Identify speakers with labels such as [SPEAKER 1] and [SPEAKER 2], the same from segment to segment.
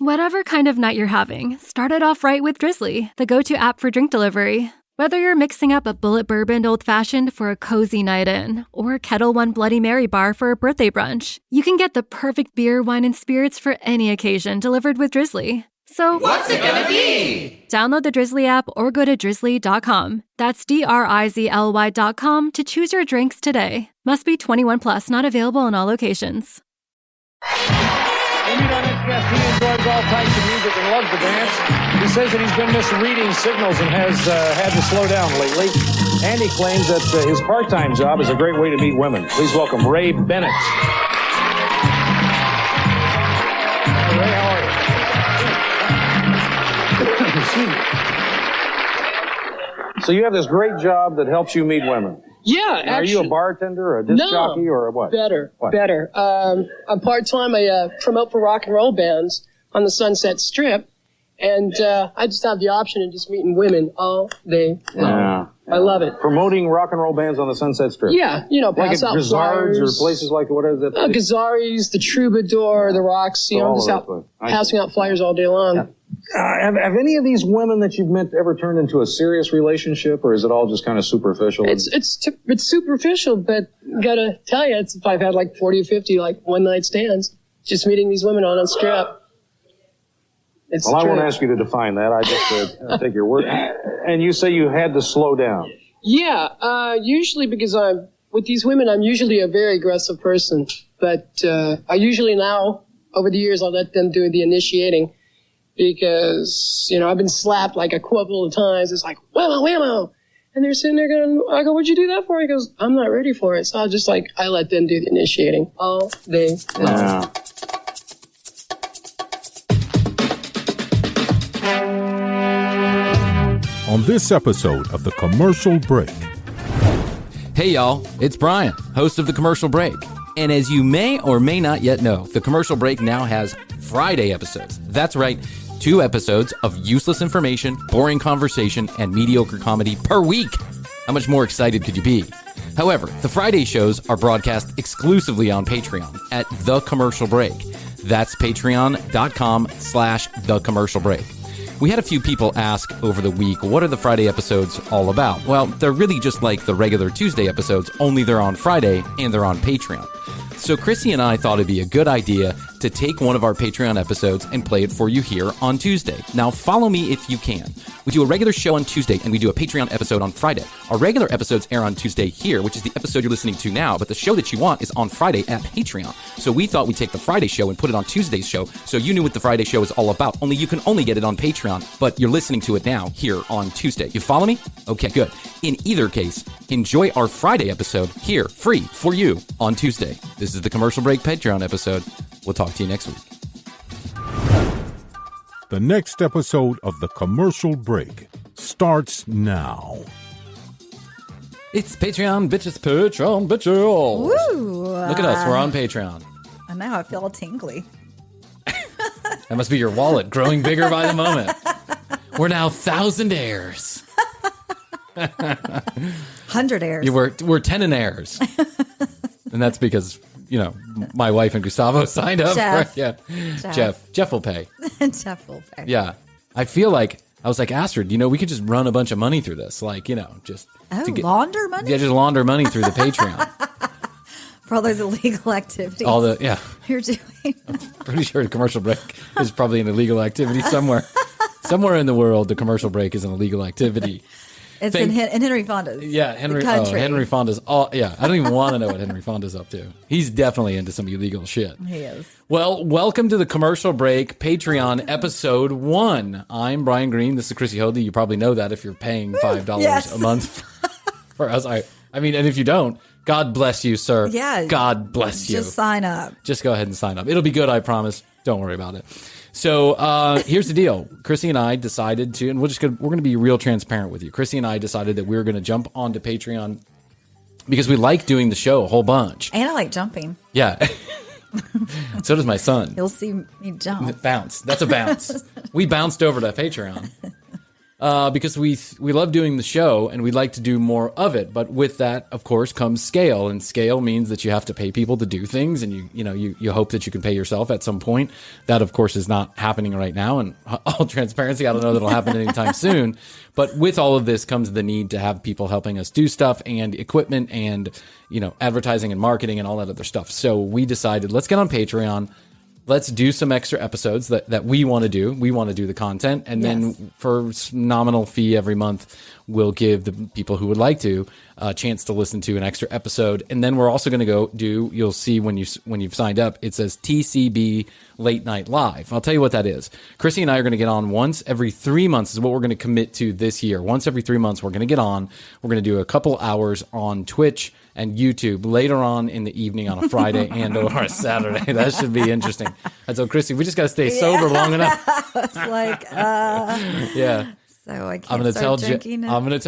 [SPEAKER 1] Whatever kind of night you're having, start it off right with Drizzly, the go-to app for drink delivery. Whether you're mixing up a bullet bourbon old-fashioned for a cozy night in, or Kettle One Bloody Mary bar for a birthday brunch, you can get the perfect beer, wine, and spirits for any occasion delivered with Drizzly. So,
[SPEAKER 2] what's it gonna be?
[SPEAKER 1] Download the Drizzly app or go to drizzly.com. That's DRIZLY.com to choose your drinks today. Must be 21 plus, not available in all locations.
[SPEAKER 3] Andy Dunn, he enjoys all types of music and loves to dance. He says that he's been misreading signals and has had to slow down lately. Andy claims that his part-time job is a great way to meet women. Please welcome Ray Bennett. Ray, how are you? So you have this great job that helps you meet women.
[SPEAKER 4] Yeah, actually.
[SPEAKER 3] Are you a bartender or a disc jockey or what?
[SPEAKER 4] Better. I'm part-time. I promote for rock and roll bands on the Sunset Strip, and I just have the option of just meeting women all day long. Yeah. I love it.
[SPEAKER 3] Promoting rock and roll bands on the Sunset Strip.
[SPEAKER 4] Yeah, pass out flyers.
[SPEAKER 3] Or places like, what is it?
[SPEAKER 4] Gazzarri's, the Troubadour, the Roxy. Just passing out flyers all day long. Yeah.
[SPEAKER 3] Have any of these women that you've met ever turned into a serious relationship, or is it all just kind of superficial?
[SPEAKER 4] It's superficial, but gotta tell you, I've had like 40 or 50 like one-night stands just meeting these women on a strip.
[SPEAKER 3] I won't ask you to define that. I just take your word. And you say you had to slow down.
[SPEAKER 4] Yeah, usually because with these women, I'm usually a very aggressive person. But I usually now, over the years, I'll let them do the initiating. Because, I've been slapped like a couple of times. It's like, whammo. And they're sitting there going, I go, what'd you do that for? He goes, I'm not ready for it. So I let them do the initiating all day long.
[SPEAKER 3] Yeah.
[SPEAKER 5] On this episode of The Commercial Break.
[SPEAKER 6] Hey y'all, it's Bryan, host of The Commercial Break. And as you may or may not yet know, The Commercial Break now has Friday episodes. That's right, 2 episodes of useless information, boring conversation, and mediocre comedy per week. How much more excited could you be? However, the Friday shows are broadcast exclusively on Patreon at The Commercial Break. That's patreon.com/The Commercial Break. We had a few people ask over the week, what are the Friday episodes all about? Well, they're really just like the regular Tuesday episodes, only they're on Friday and they're on Patreon. So Krissy and I thought it'd be a good idea to take one of our Patreon episodes and play it for you here on Tuesday. Now, follow me if you can. We do a regular show on Tuesday, and we do a Patreon episode on Friday. Our regular episodes air on Tuesday here, which is the episode you're listening to now, but the show that you want is on Friday at Patreon. So we thought we'd take the Friday show and put it on Tuesday's show, so you knew what the Friday show is all about, only you can only get it on Patreon, but you're listening to it now here on Tuesday. You follow me? Okay, good. In either case, enjoy our Friday episode here, free, for you, on Tuesday. This is the Commercial Break Patreon episode. We'll talk to you next week.
[SPEAKER 5] The next episode of The Commercial Break starts now.
[SPEAKER 6] It's Patreon, bitches, Patreon, bitches.
[SPEAKER 7] Woo!
[SPEAKER 6] Look at us, we're on Patreon.
[SPEAKER 7] And now I feel all tingly.
[SPEAKER 6] That must be your wallet growing bigger by the moment. We're now thousandaires.
[SPEAKER 7] 100aires.
[SPEAKER 6] We're tenanaires. And that's because, my wife and Gustavo signed up.
[SPEAKER 7] Jeff.
[SPEAKER 6] Yeah. Jeff will pay.
[SPEAKER 7] Jeff will pay.
[SPEAKER 6] Yeah. I feel like, I was like, Astrid, we could just run a bunch of money through this. Like, just.
[SPEAKER 7] Launder money?
[SPEAKER 6] Yeah, just launder money through the Patreon.
[SPEAKER 7] For all those illegal activities.
[SPEAKER 6] You're
[SPEAKER 7] doing.
[SPEAKER 6] I'm pretty sure the Commercial Break is probably an illegal activity somewhere. Somewhere in the world, the Commercial Break is an illegal activity.
[SPEAKER 7] It's in Henry Fonda's.
[SPEAKER 6] Yeah, Henry Fonda's. I don't even want to know what Henry Fonda's up to. He's definitely into some illegal shit.
[SPEAKER 7] He is.
[SPEAKER 6] Well, welcome to the Commercial Break Patreon episode 1. I'm Bryan Green. This is Krissy Hoadley. You probably know that if you're paying $5 a month for us. I mean, and if you don't, God bless you, sir.
[SPEAKER 7] Yeah.
[SPEAKER 6] God bless you.
[SPEAKER 7] Just sign up.
[SPEAKER 6] Just go ahead and sign up. It'll be good, I promise. Don't worry about it. So here's the deal. Krissy and I decided to, and we're going to be real transparent with you. Krissy and I decided that we were going to jump onto Patreon because we like doing the show a whole bunch.
[SPEAKER 7] And I like jumping.
[SPEAKER 6] Yeah. So does my son.
[SPEAKER 7] You'll see me jump.
[SPEAKER 6] Bounce. That's a bounce. We bounced over to Patreon. because we love doing the show and we'd like to do more of it. But with that, of course, comes scale, and scale means that you have to pay people to do things, and you hope that you can pay yourself at some point. That, of course, is not happening right now. And all transparency, I don't know that it'll happen anytime soon. But with all of this comes the need to have people helping us do stuff and equipment and, advertising and marketing and all that other stuff. So we decided, let's get on Patreon. Let's do some extra episodes that we want to do. We want to do the content. And then for a nominal fee every month, we'll give the people who would like to a chance to listen to an extra episode. And then we're also going to go you'll see when you've signed up, it says TCB Late Night Live. I'll tell you what that is. Krissy and I are going to get on once every 3 months is what we're going to commit to this year. Once every 3 months, we're going to get on. We're going to do a couple hours on Twitch and YouTube later on in the evening on a Friday and or a Saturday. That should be interesting. I told Krissy, we just got to stay sober long enough.
[SPEAKER 7] It's like,
[SPEAKER 6] yeah.
[SPEAKER 7] So I can't
[SPEAKER 6] I'm going to tell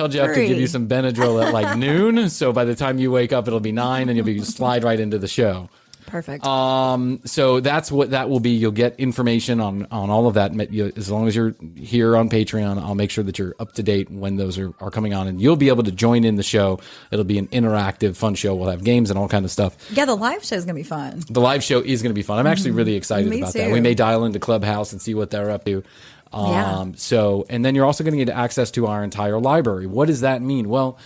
[SPEAKER 6] Jeff to give you some Benadryl at like noon. So by the time you wake up, it'll be 9 and you'll be slide right into the show.
[SPEAKER 7] Perfect.
[SPEAKER 6] So that's what that will be. You'll get information on all of that. As long as you're here on Patreon, I'll make sure that you're up to date when those are coming on, and you'll be able to join in the show. It'll be an interactive, fun show. We'll have games and all kinds of stuff.
[SPEAKER 7] Yeah, the live show is going to be fun.
[SPEAKER 6] The live show is going to be fun. I'm actually really excited
[SPEAKER 7] Me
[SPEAKER 6] about
[SPEAKER 7] too.
[SPEAKER 6] that. We may dial into Clubhouse and see what they're up to. So, and then you're also going to get access to our entire library. What does that mean? Well,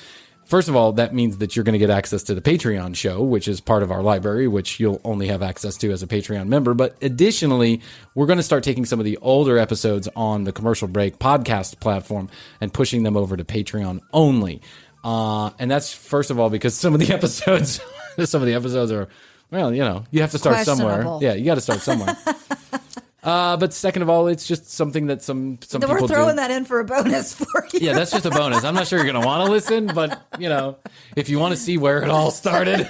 [SPEAKER 6] first of all, that means that you're going to get access to the Patreon show, which is part of our library, which you'll only have access to as a Patreon member. But additionally, we're going to start taking some of the older episodes on the Commercial Break podcast platform and pushing them over to Patreon only. And that's, first of all, because some of the episodes are, well, you have to start somewhere. Yeah, you got to start somewhere. But second of all, it's just something that some people do.
[SPEAKER 7] We're throwing that in for a bonus for you.
[SPEAKER 6] Yeah, that's just a bonus. I'm not sure you're going to want to listen, but, if you want to see where it all started.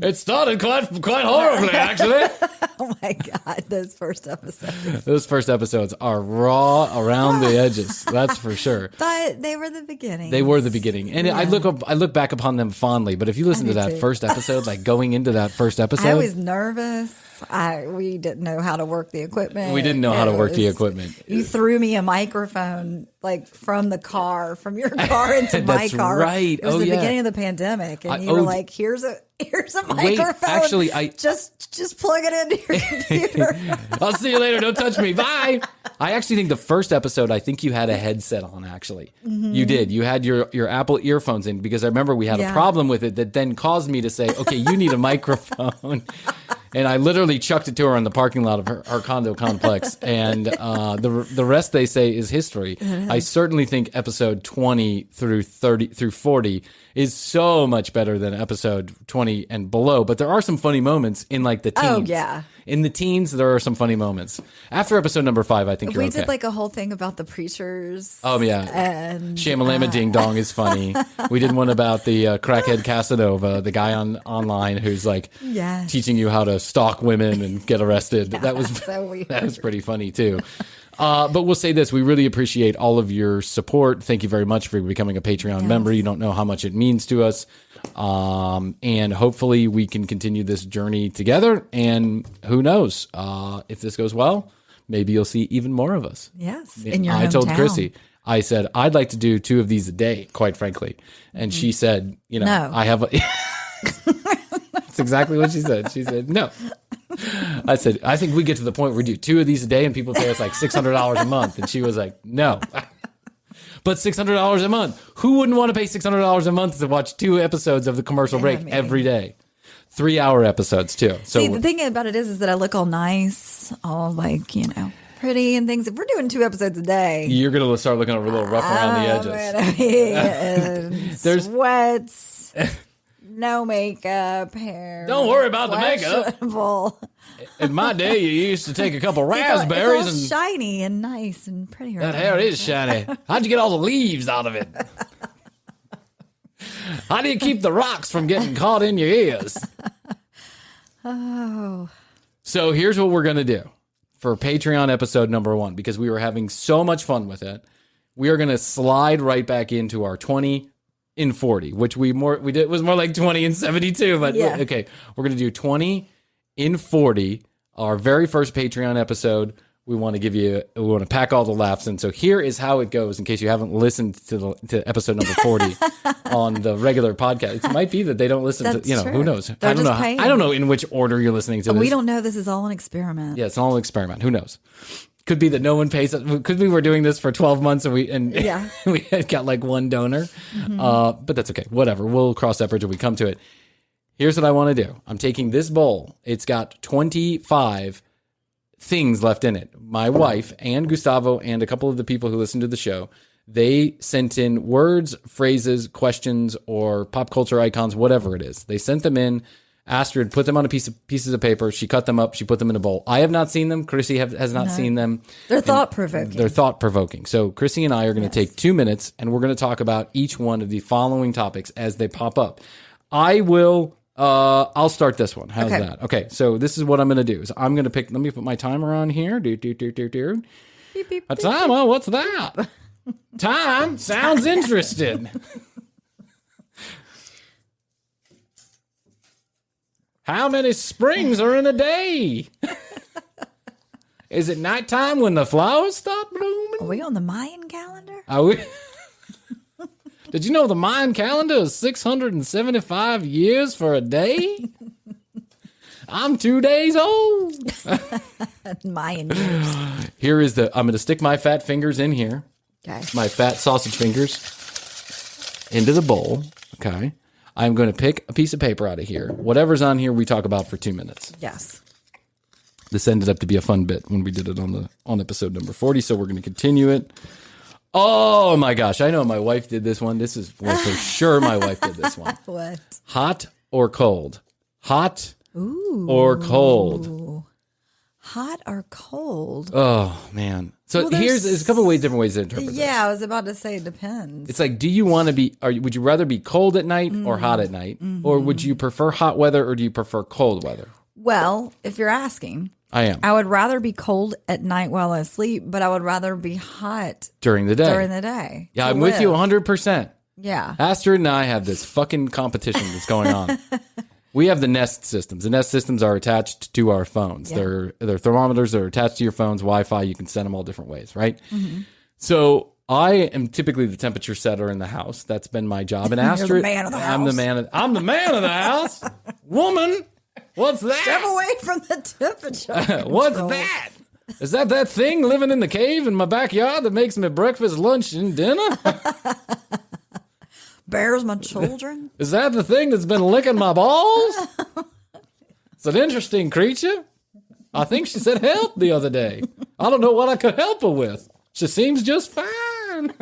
[SPEAKER 6] It started quite horribly, actually.
[SPEAKER 7] Oh, my God. Those first episodes.
[SPEAKER 6] Those first episodes are raw around the edges. That's for sure.
[SPEAKER 7] But they were the beginning.
[SPEAKER 6] They were the beginning. And I look back upon them fondly. But if you listen to that first episode, like going into that first episode.
[SPEAKER 7] I was nervous. We didn't know how to work the equipment.
[SPEAKER 6] We didn't know how to work the equipment.
[SPEAKER 7] You threw me a microphone from your car into my car.
[SPEAKER 6] Right.
[SPEAKER 7] It was the beginning of the pandemic, and you were like, "Here's a microphone.
[SPEAKER 6] Wait, actually,
[SPEAKER 7] just plug it into your computer."
[SPEAKER 6] I'll see you later. Don't touch me. Bye. I actually think the first episode, I think you had a headset on. Actually, you did. You had your Apple earphones in, because I remember we had a problem with it that then caused me to say, "Okay, you need a microphone." And I literally chucked it to her in the parking lot of her condo complex. And the rest, they say, is history. I certainly think episode 20 through 40 is so much better than episode 20 and below. But there are some funny moments in like the teens.
[SPEAKER 7] Oh, yeah.
[SPEAKER 6] In the teens, there are some funny moments. After episode number 5, I think you're okay.
[SPEAKER 7] We did like a whole thing about the preachers.
[SPEAKER 6] Oh, yeah.
[SPEAKER 7] And
[SPEAKER 6] Shamalama Ding Dong is funny. We did one about the crackhead Casanova, the guy online who's like teaching you how to stalk women and get arrested. That was
[SPEAKER 7] so weird.
[SPEAKER 6] That was pretty funny too. But we'll say this. We really appreciate all of your support. Thank you very much for becoming a Patreon member. You don't know how much it means to us. And hopefully we can continue this journey together. And who knows, if this goes well, maybe you'll see even more of us.
[SPEAKER 7] Yes. In your hometown.
[SPEAKER 6] I told Krissy, I said, I'd like to do 2 of these a day, quite frankly. And she said,
[SPEAKER 7] no.
[SPEAKER 6] I have that's exactly what she said. She said, no. I said, I think we get to the point where we do 2 of these a day and people pay us like $600 a month. And she was like, no. But $600 a month. Who wouldn't want to pay $600 a month to watch 2 episodes of the Commercial Break every day? 3-hour episodes too. So
[SPEAKER 7] see, the thing about it is that I look all nice, all like, pretty and things. If we're doing 2 episodes a day,
[SPEAKER 6] you're going to start looking a little rough around the edges.
[SPEAKER 7] Man, there's sweats, no makeup, hair.
[SPEAKER 6] Don't worry about the makeup. In my day, you used to take a couple raspberries
[SPEAKER 7] it's all shiny and nice and pretty.
[SPEAKER 6] That hair is shiny. How'd you get all the leaves out of it? How do you keep the rocks from getting caught in your ears?
[SPEAKER 7] Oh.
[SPEAKER 6] So here's what we're going to do for Patreon episode number 1, because we were having so much fun with it. We are going to slide right back into our 20 in 40, which we did was more like 20 in 72. But okay, we're going to do 20 in 40, our very first Patreon episode. We want to pack all the laughs in. So here is how it goes in case you haven't listened to episode number 40 on the regular podcast. It might be that they don't listen to,
[SPEAKER 7] true.
[SPEAKER 6] who knows?
[SPEAKER 7] They're
[SPEAKER 6] I don't know.
[SPEAKER 7] just paying.
[SPEAKER 6] I don't know in which order you're listening to this.
[SPEAKER 7] We don't know. This is all an experiment.
[SPEAKER 6] Yeah, it's all an experiment. Who knows? Could be that no one pays us. Could be we're doing this for 12 months and we had got like one donor. But that's okay. Whatever. We'll cross that bridge when we come to it. Here's what I want to do. I'm taking this bowl. It's got 25 things left in it. My wife and Gustavo and a couple of the people who listen to the show, they sent in words, phrases, questions, or pop culture icons, whatever it is. They sent them in. Astrid put them on pieces of paper. She cut them up. She put them in a bowl. I have not seen them. Krissy has not seen them.
[SPEAKER 7] They're thought-provoking.
[SPEAKER 6] They're thought-provoking. So Krissy and I are going to take 2 minutes, and we're going to talk about each one of the following topics as they pop up. I'll start this one. How's that? Okay, so this is what I'm going to do. Is I'm going to pick, let me put my timer on here.
[SPEAKER 7] Beep, beep,
[SPEAKER 6] A timer? What's that? Time sounds interesting. How many springs are in a day? Is it nighttime when the flowers start blooming?
[SPEAKER 7] Are we on the Mayan calendar?
[SPEAKER 6] Are we? Did you know the Mayan calendar is 675 years for a day? I'm 2 days old.
[SPEAKER 7] Mayan years.
[SPEAKER 6] Here is I'm going to stick my fat fingers in here.
[SPEAKER 7] Okay.
[SPEAKER 6] My fat sausage fingers into the bowl. Okay. I'm going to pick a piece of paper out of here. Whatever's on here, we talk about for 2 minutes.
[SPEAKER 7] Yes.
[SPEAKER 6] This ended up to be a fun bit when we did it on episode number 40, so we're going to continue it. Oh my gosh, I know my wife did this one. This is for sure my wife did this one.
[SPEAKER 7] What?
[SPEAKER 6] Hot or cold? Hot or cold?
[SPEAKER 7] Hot or cold?
[SPEAKER 6] Oh man. So there's a couple different ways to interpret this.
[SPEAKER 7] Yeah, I was about to say it depends.
[SPEAKER 6] It's like, do you want to be, would you rather be cold at night or hot at night? Mm-hmm. Or would you prefer hot weather or do you prefer cold weather?
[SPEAKER 7] Well, if you're asking,
[SPEAKER 6] I am.
[SPEAKER 7] I would rather be cold at night while I sleep, but I would rather be hot
[SPEAKER 6] during the day.
[SPEAKER 7] Yeah,
[SPEAKER 6] I'm with you 100%.
[SPEAKER 7] Yeah.
[SPEAKER 6] Astrid and I have this fucking competition that's going on. We have the Nest systems. The Nest systems are attached to our phones. Yeah. They're thermometers that are attached to your phone's Wi-Fi. You can set them all different ways, right? Mm-hmm. So I am typically the temperature setter in the house. That's been my job. And Astrid,
[SPEAKER 7] you're the man of the house.
[SPEAKER 6] I'm the man of the house. Woman, what's that?
[SPEAKER 7] Step away from the temperature.
[SPEAKER 6] What's that? Is that thing living in the cave in my backyard that makes me breakfast, lunch, and dinner?
[SPEAKER 7] Bears my children.
[SPEAKER 6] Is that the thing that's been licking my balls? It's an interesting creature. I think she said help the other day. I don't know what I could help her with. She seems just fine.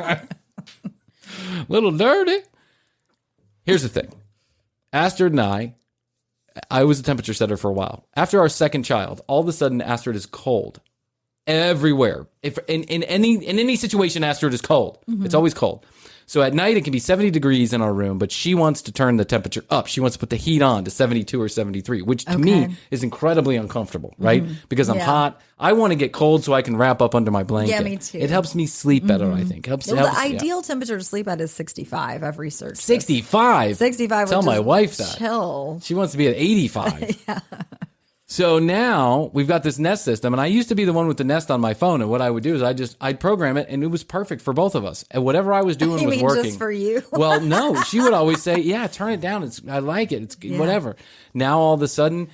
[SPEAKER 6] Little dirty. Here's the thing. Astrid and I was a temperature setter for a while. After our second child, all of a sudden Astrid is cold. Everywhere. If in any situation, Astrid is cold. Mm-hmm. It's always cold. So at night, it can be 70 degrees in our room, but she wants to turn the temperature up. She wants to put the heat on to 72 or 73, which to me is incredibly uncomfortable, right? Mm-hmm. Because I'm hot. I want to get cold so I can wrap up under my blanket.
[SPEAKER 7] Yeah, me too.
[SPEAKER 6] It helps me sleep better, I think.
[SPEAKER 7] The ideal temperature to sleep at is 65, I've researched.
[SPEAKER 6] 65?
[SPEAKER 7] 65.
[SPEAKER 6] Tell my wife that.
[SPEAKER 7] Chill.
[SPEAKER 6] She wants to be at 85.
[SPEAKER 7] Yeah.
[SPEAKER 6] So now we've got this Nest system, and I used to be the one with the Nest on my phone, and what I would do is I'd program it, and it was perfect for both of us. And whatever I was doing was working.
[SPEAKER 7] Just for you?
[SPEAKER 6] Well, no, she would always say, "Yeah, turn it down. I like it. It's whatever." Now all of a sudden,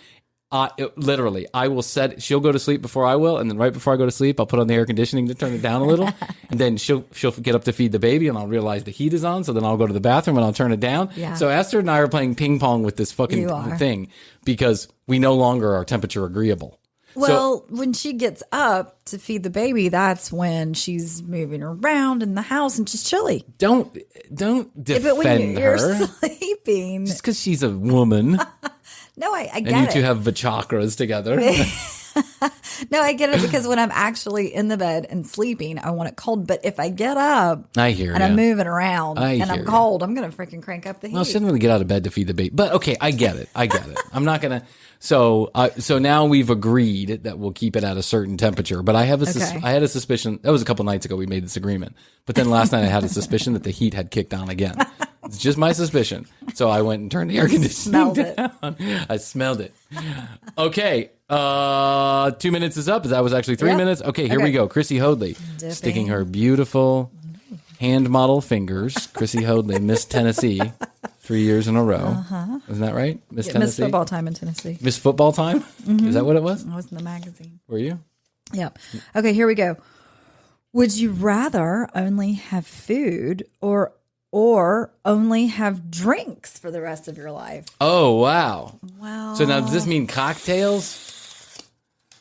[SPEAKER 6] literally, I will set. She'll go to sleep before I will, and then right before I go to sleep, I'll put on the air conditioning to turn it down a little, and then she'll get up to feed the baby, and I'll realize the heat is on. So then I'll go to the bathroom and I'll turn it down.
[SPEAKER 7] Yeah.
[SPEAKER 6] So Esther and I are playing ping pong with this fucking thing because we no longer are temperature agreeable.
[SPEAKER 7] Well, when she gets up to feed the baby, that's when she's moving around in the house and she's chilly.
[SPEAKER 6] Don't defend
[SPEAKER 7] when you're
[SPEAKER 6] her.
[SPEAKER 7] Sleeping.
[SPEAKER 6] Just because she's a woman.
[SPEAKER 7] No, I get it.
[SPEAKER 6] And you two have vachakras together.
[SPEAKER 7] No, I get it because when I'm actually in the bed and sleeping, I want it cold. But if I get up I'm moving around and I'm cold, I'm going to freaking crank up the heat.
[SPEAKER 6] Well, she didn't really get out of bed to feed the baby. But okay, I get it. I'm not going to. So now we've agreed that we'll keep it at a certain temperature. But I had a suspicion. That was a couple nights ago we made this agreement. But then last night I had a suspicion that the heat had kicked on again. It's just my suspicion. So I went and turned the air conditioning down. I smelled it. Okay. 2 minutes is up. That was actually 3 minutes. Okay, here we go. Krissy Hoadley sticking her beautiful hand model fingers. Krissy Hoadley, Miss Tennessee, 3 years in a row. Isn't that right? Miss Tennessee?
[SPEAKER 7] Miss Football Time in Tennessee.
[SPEAKER 6] Miss Football Time? Is that what it was?
[SPEAKER 7] I was in the magazine.
[SPEAKER 6] Were you?
[SPEAKER 7] Yep. Okay, here we go. Would you rather only have food or only have drinks for the rest of your life?
[SPEAKER 6] Oh, wow.
[SPEAKER 7] Wow.
[SPEAKER 6] So now does this mean cocktails?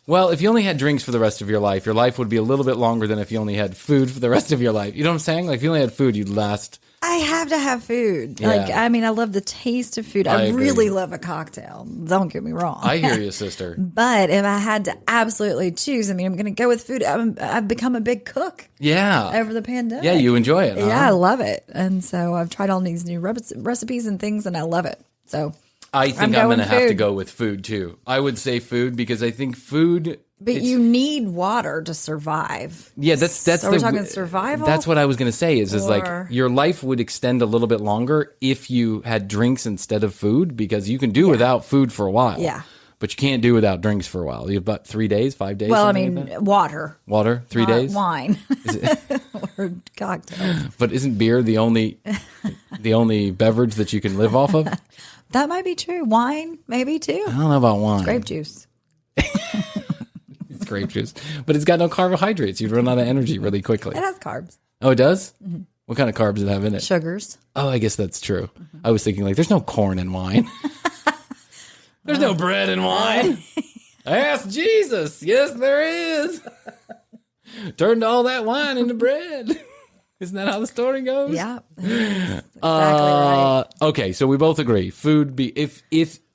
[SPEAKER 6] Well, if you only had drinks for the rest of your life would be a little bit longer than if you only had food for the rest of your life. You know what I'm saying? Like if you only had food, you'd last.
[SPEAKER 7] I have to have food.
[SPEAKER 6] Yeah.
[SPEAKER 7] Like, I mean, I love the taste of food. I really love a cocktail. Don't get me wrong.
[SPEAKER 6] I hear you, sister.
[SPEAKER 7] But if I had to absolutely choose, I mean, I'm going to go with food. I've become a big cook.
[SPEAKER 6] Yeah.
[SPEAKER 7] Over the pandemic.
[SPEAKER 6] Yeah, you enjoy it. Huh?
[SPEAKER 7] Yeah, I love it. And so I've tried all these new recipes and things, and I love it. So
[SPEAKER 6] I think I'm going to have to go with food, too. I would say food because I think food...
[SPEAKER 7] But you need water to survive.
[SPEAKER 6] Yeah, that's
[SPEAKER 7] so we're talking survival?
[SPEAKER 6] That's what I was going to say is like your life would extend a little bit longer if you had drinks instead of food because you can do without food for a while.
[SPEAKER 7] Yeah.
[SPEAKER 6] But you can't do without drinks for a while. You have about 3 days, 5 days?
[SPEAKER 7] Well, I mean, water.
[SPEAKER 6] Water? 3 days?
[SPEAKER 7] Wine. Or cocktails.
[SPEAKER 6] But isn't beer the only beverage that you can live off of?
[SPEAKER 7] That might be true. Wine, maybe too.
[SPEAKER 6] I don't know about wine.
[SPEAKER 7] Grape juice.
[SPEAKER 6] It's grape juice. But it's got no carbohydrates. You'd run out of energy really quickly.
[SPEAKER 7] It has carbs.
[SPEAKER 6] Oh, it does? Mm-hmm. What kind of carbs does it have in it?
[SPEAKER 7] Sugars.
[SPEAKER 6] Oh, I guess that's true. Mm-hmm. I was thinking like, there's no corn in wine. There's no bread in wine. Ask Jesus. Yes, there is. Turned all that wine into bread. Isn't that how the story goes?
[SPEAKER 7] Yeah. Exactly right.
[SPEAKER 6] Okay, so we both agree. Food be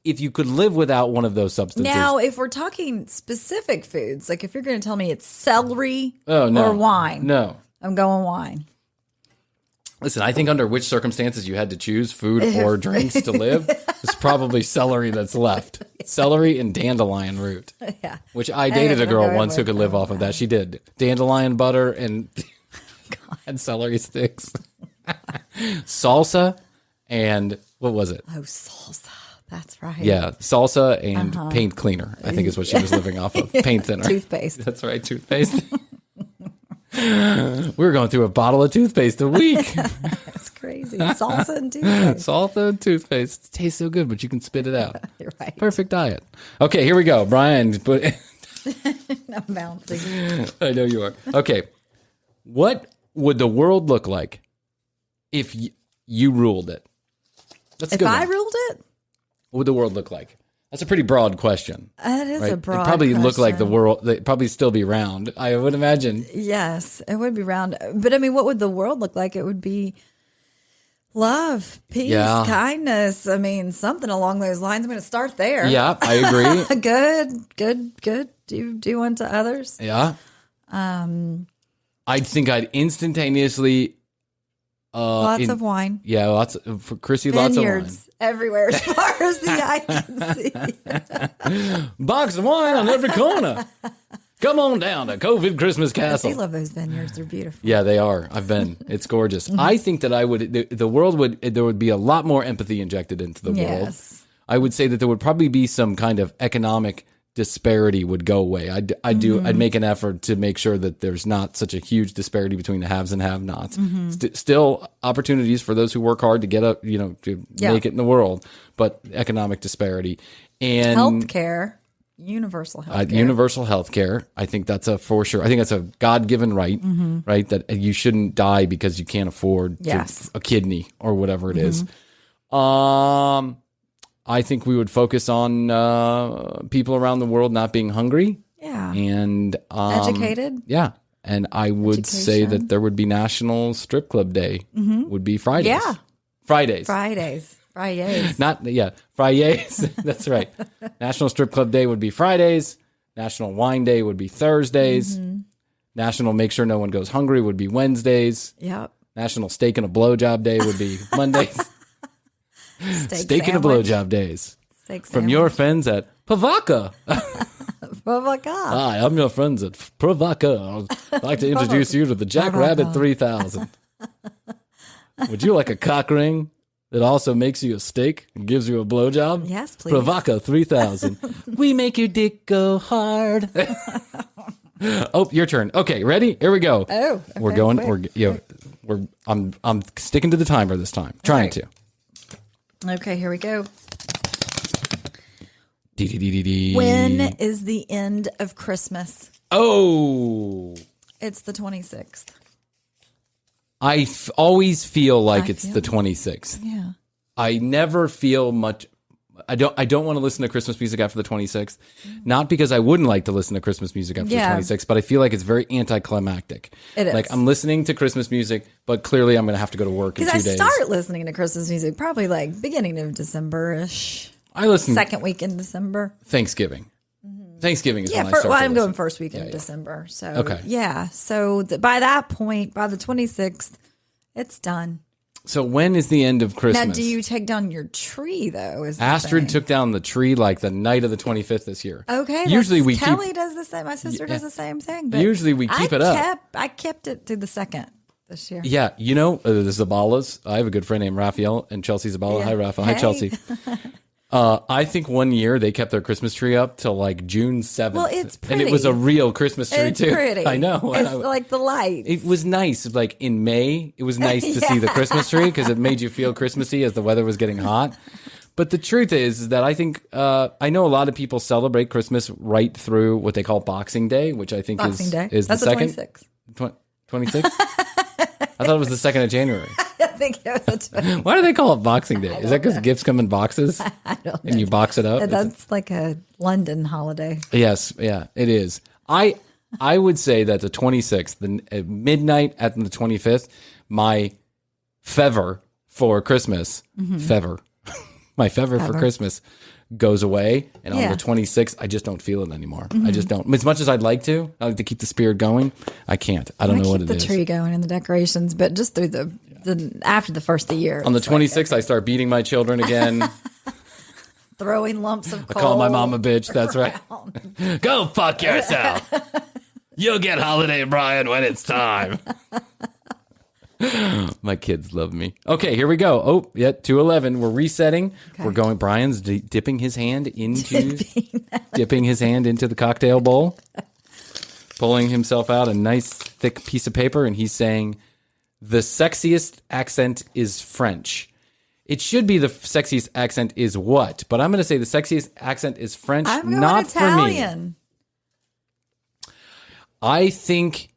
[SPEAKER 6] if you could live without one of those substances.
[SPEAKER 7] Now, if we're talking specific foods, like if you're going to tell me it's celery
[SPEAKER 6] or
[SPEAKER 7] wine.
[SPEAKER 6] No.
[SPEAKER 7] I'm going wine.
[SPEAKER 6] Listen, I think under which circumstances you had to choose food or drinks to live, it's probably celery that's left. Yeah. Celery and dandelion root. Yeah. Which I dated a girl once who could live off of that. She did. Dandelion butter and celery sticks. Salsa and what was it?
[SPEAKER 7] Oh, salsa. That's right.
[SPEAKER 6] Yeah, salsa and paint cleaner, I think is what she was living off of. Paint thinner.
[SPEAKER 7] Toothpaste.
[SPEAKER 6] That's right, toothpaste. We're going through a bottle of toothpaste a week.
[SPEAKER 7] That's crazy. Salsa and toothpaste.
[SPEAKER 6] Salsa and toothpaste. It tastes so good, but you can spit it out.
[SPEAKER 7] You're right.
[SPEAKER 6] Perfect diet. Okay, here we go. Bryan.
[SPEAKER 7] I'm bouncing.
[SPEAKER 6] I know you are. Okay. What would the world look like if you ruled it? That's
[SPEAKER 7] if I ruled it?
[SPEAKER 6] What would the world look like? That's a pretty broad question.
[SPEAKER 7] It is a broad question.
[SPEAKER 6] It'd probably look like the world, it'd probably still be round, I would imagine.
[SPEAKER 7] Yes, it would be round. But I mean, what would the world look like? It would be love, peace, kindness. I mean, something along those lines. I'm going to start there.
[SPEAKER 6] Yeah, I agree.
[SPEAKER 7] Good. Do unto others.
[SPEAKER 6] Yeah. I think I'd instantaneously...
[SPEAKER 7] lots of wine.
[SPEAKER 6] Yeah, for Krissy, lots of wine.
[SPEAKER 7] Everywhere as far as the eye can
[SPEAKER 6] see. Box of wine on every corner. Come on down to COVID Christmas Castle.
[SPEAKER 7] I love those vineyards. They're beautiful.
[SPEAKER 6] Yeah, they are. I've been. It's gorgeous. I think that there would be a lot more empathy injected into the world. I would say that there would probably be some kind of economic disparity would go away. I'd make an effort to make sure that there's not such a huge disparity between the haves and have-nots. Still opportunities for those who work hard to get up, to make it in the world, but economic disparity and
[SPEAKER 7] healthcare, universal healthcare.
[SPEAKER 6] Universal healthcare. I think that's for sure. I think that's a God-given right, right? That you shouldn't die because you can't afford a kidney or whatever it is. I think we would focus on people around the world not being hungry. Yeah. And
[SPEAKER 7] educated.
[SPEAKER 6] Yeah. And I would say that there would be National Strip Club Day. Would be Fridays.
[SPEAKER 7] Yeah.
[SPEAKER 6] Fridays.
[SPEAKER 7] Not,
[SPEAKER 6] Fridays. That's right. National Strip Club Day would be Fridays. National Wine Day would be Thursdays. National Make Sure No One Goes Hungry would be Wednesdays.
[SPEAKER 7] Yep.
[SPEAKER 6] National Steak and a Blowjob Day would be Mondays. Steak and a blowjob days. From your friends at Pavaka.
[SPEAKER 7] Pavaka.
[SPEAKER 6] Hi, I'm your friends at Pavaka. I'd like to introduce you to the Jackrabbit 3000. Would you like a cock ring? that also makes you a steak and gives you a blowjob?
[SPEAKER 7] Yes, please.
[SPEAKER 6] Provoca 3000. We make your dick go hard. Oh, your turn. Okay, ready? Here we go.
[SPEAKER 7] Oh, okay,
[SPEAKER 6] we're going. I'm sticking to the timer this time. Trying to.
[SPEAKER 7] Okay, here we go.
[SPEAKER 6] Dee.
[SPEAKER 7] When is the end of Christmas?
[SPEAKER 6] Oh,
[SPEAKER 7] it's the 26th.
[SPEAKER 6] I always feel like it's the 26th.
[SPEAKER 7] Yeah.
[SPEAKER 6] I never feel much. I don't want to listen to Christmas music after the 26th. Not because I wouldn't like to listen to Christmas music after the 26th, but I feel like it's very anticlimactic.
[SPEAKER 7] It is.
[SPEAKER 6] Like I'm listening to Christmas music, but clearly I'm going to have to go to work in 2 days.
[SPEAKER 7] Because I start listening to Christmas music probably like beginning of December-ish.
[SPEAKER 6] I listen.
[SPEAKER 7] Second week in December.
[SPEAKER 6] Thanksgiving. Thanksgiving is when I start.
[SPEAKER 7] Well, I'm going first week in December. So,
[SPEAKER 6] okay.
[SPEAKER 7] Yeah. So by that point, by the 26th, it's done.
[SPEAKER 6] So when is the end of Christmas?
[SPEAKER 7] Now, do you take down your tree, though?
[SPEAKER 6] Astrid took down the tree like the night of the 25th this year.
[SPEAKER 7] Okay.
[SPEAKER 6] Usually
[SPEAKER 7] Kelly does the same. My sister does the same thing. But
[SPEAKER 6] usually we keep it up.
[SPEAKER 7] I kept it through the second this year.
[SPEAKER 6] Yeah. You know, the Zabalas. I have a good friend named Raphael and Chelsea Zabala. Yeah. Hi, Raphael. Hey. Hi, Chelsea. I think one year they kept their Christmas tree up till like June 7th.
[SPEAKER 7] Well, it's pretty.
[SPEAKER 6] And it was a real Christmas tree, too.
[SPEAKER 7] It's pretty.
[SPEAKER 6] I know.
[SPEAKER 7] It's like the lights.
[SPEAKER 6] It was nice. Like in May, it was nice to see the Christmas tree because it made you feel Christmassy as the weather was getting hot. But the truth is that I think, I know a lot of people celebrate Christmas right through what they call Boxing Day, which I think is
[SPEAKER 7] That's
[SPEAKER 6] the second.
[SPEAKER 7] 26th.
[SPEAKER 6] 26th? I thought it was the 2nd of January.
[SPEAKER 7] I think it was a
[SPEAKER 6] Why do they call it Boxing Day? Is that because gifts come in boxes?
[SPEAKER 7] I don't know.
[SPEAKER 6] And you box it up?
[SPEAKER 7] That's like a London holiday.
[SPEAKER 6] Yes, yeah, it is. I would say that the 26th, at midnight at the 25th, my fever for Christmas, my fever for Christmas goes away. And on the 26th, I just don't feel it anymore. I just don't. As much as I'd like to keep the spirit going, I can't. I don't know what it is.
[SPEAKER 7] Keep the tree going and the decorations, but just through the after the first of the year.
[SPEAKER 6] On the 26th, I start beating my children again.
[SPEAKER 7] Throwing lumps of coal.
[SPEAKER 6] I call my mom a bitch. That's right. Go fuck yourself. You'll get holiday Bryan when it's time. My kids love me. Okay, here we go. Oh, yeah, 2:11. We're resetting. Okay. We're going. Bryan's dipping his hand into the cocktail bowl, pulling himself out a nice thick piece of paper, and he's saying, "The sexiest accent is French." It should be the sexiest accent is what? But I'm going to say the sexiest accent is French, not
[SPEAKER 7] Italian.
[SPEAKER 6] For me. I think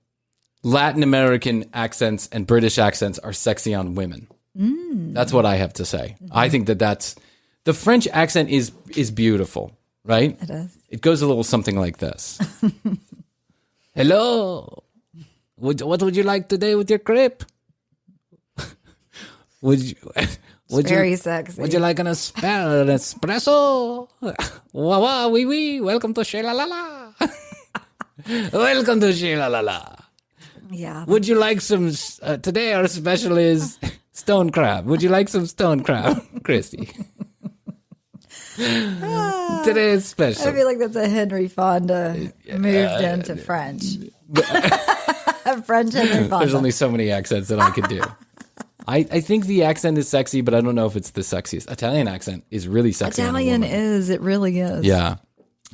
[SPEAKER 6] Latin American accents and British accents are sexy on women. That's what I have to say. I think that's the French accent is beautiful, right?
[SPEAKER 7] It is.
[SPEAKER 6] It goes a little something like this. Hello. What would you like today with your crepe?
[SPEAKER 7] Very sexy.
[SPEAKER 6] Would you like an espresso? Wah wah wee wee. Welcome to Shela La La. Welcome to Shela La La.
[SPEAKER 7] Yeah.
[SPEAKER 6] Would you like some? Today our special is stone crab. Would you like some stone crab, Krissy? Today's special.
[SPEAKER 7] I feel like that's a Henry Fonda moved into French. French Henry Fonda.
[SPEAKER 6] There's only so many accents that I could do. I think the accent is sexy, but I don't know if it's the sexiest. Italian accent is really sexy.
[SPEAKER 7] Italian is. It really is.
[SPEAKER 6] Yeah.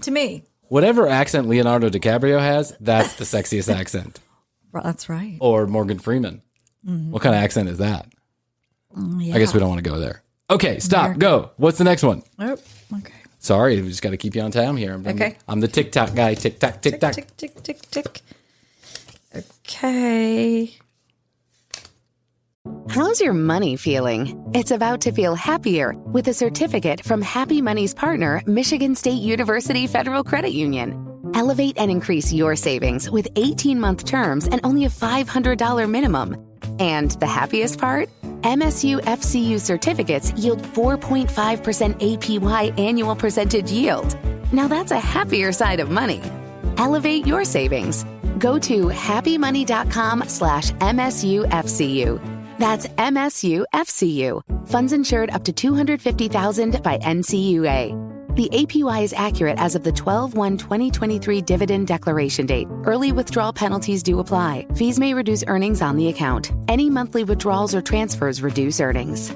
[SPEAKER 7] To me.
[SPEAKER 6] Whatever accent Leonardo DiCaprio has, that's the sexiest accent.
[SPEAKER 7] That's right.
[SPEAKER 6] Or Morgan Freeman. Mm-hmm. What kind of accent is that?
[SPEAKER 7] Yeah.
[SPEAKER 6] I guess we don't want to go there. Okay, stop. American. Go. What's the next one?
[SPEAKER 7] Oh, okay.
[SPEAKER 6] Sorry, we just got to keep you on time here. I'm the TikTok guy. TikTok, TikTok.
[SPEAKER 7] Tick, tick, tick, tick. Okay.
[SPEAKER 8] How's your money feeling? It's about to feel happier with a certificate from Happy Money's partner, Michigan State University Federal Credit Union. Elevate and increase your savings with 18-month terms and only a $500 minimum. And the happiest part? MSU FCU certificates yield 4.5% APY annual percentage yield. Now that's a happier side of money. Elevate your savings. Go to happymoney.com/MSUFCU. That's MSUFCU. Funds insured up to $250,000 by NCUA. The APY is accurate as of the 12/1/2023 dividend declaration date. Early withdrawal penalties do apply. Fees may reduce earnings on the account. Any monthly withdrawals or transfers reduce earnings.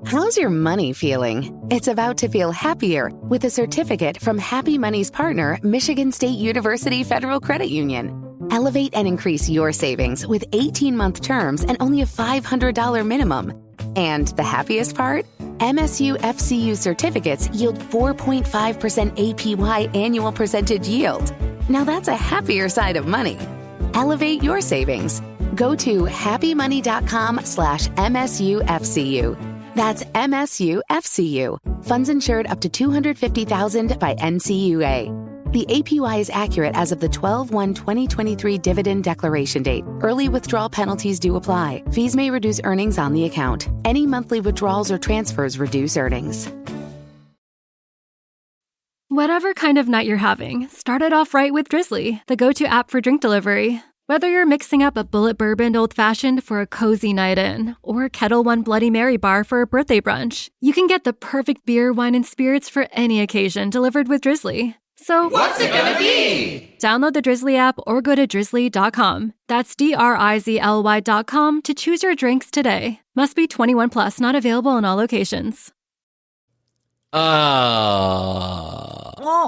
[SPEAKER 8] How's your money feeling? It's about to feel happier with a certificate from Happy Money's partner, Michigan State University Federal Credit Union. Elevate and increase your savings with 18-month terms and only a $500 minimum. And the happiest part? MSU FCU certificates yield 4.5% APY annual percentage yield. Now that's a happier side of money. Elevate your savings. Go to happymoney.com/MSUFCU. That's MSUFCU. Funds insured up to $250,000 by NCUA. The APY is accurate as of the 12/1/2023 dividend declaration date. Early withdrawal penalties do apply. Fees may reduce earnings on the account. Any monthly withdrawals or transfers reduce earnings.
[SPEAKER 1] Whatever kind of night you're having, start it off right with Drizzly, the go-to app for drink delivery. Whether you're mixing up a bullet bourbon old-fashioned for a cozy night in, or Kettle One Bloody Mary bar for a birthday brunch, you can get the perfect beer, wine, and spirits for any occasion delivered with Drizzly. So,
[SPEAKER 2] what's it gonna be?
[SPEAKER 1] Download the Drizzly app or go to drizzly.com. That's DRIZLY.com to choose your drinks today. Must be 21 plus, not available in all locations.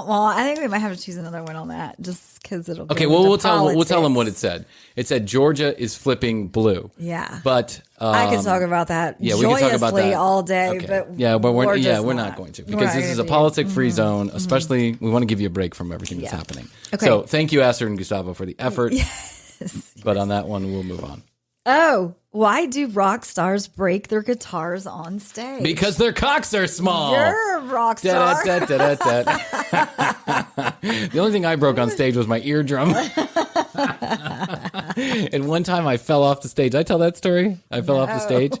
[SPEAKER 7] Well, I think we might have to choose another one on that, just because it'll.
[SPEAKER 6] Okay, well, we'll tell them what it said. It said Georgia is flipping blue.
[SPEAKER 7] Yeah,
[SPEAKER 6] but
[SPEAKER 7] I can talk about that.
[SPEAKER 6] Yeah, we can talk about that
[SPEAKER 7] all day.
[SPEAKER 6] Okay.
[SPEAKER 7] But
[SPEAKER 6] we're not going to, because this is a politic-free zone. Especially, we want to give you a break from everything that's happening. Okay. So, thank you, Aster and Gustavo, for the effort. Yes. But on that one, we'll move on.
[SPEAKER 7] Oh, why do rock stars break their guitars on stage?
[SPEAKER 6] Because their cocks are small.
[SPEAKER 7] You're a rock star.
[SPEAKER 6] The only thing I broke on stage was my eardrum. And one time I fell off the stage. Did I tell that story? I fell off the stage.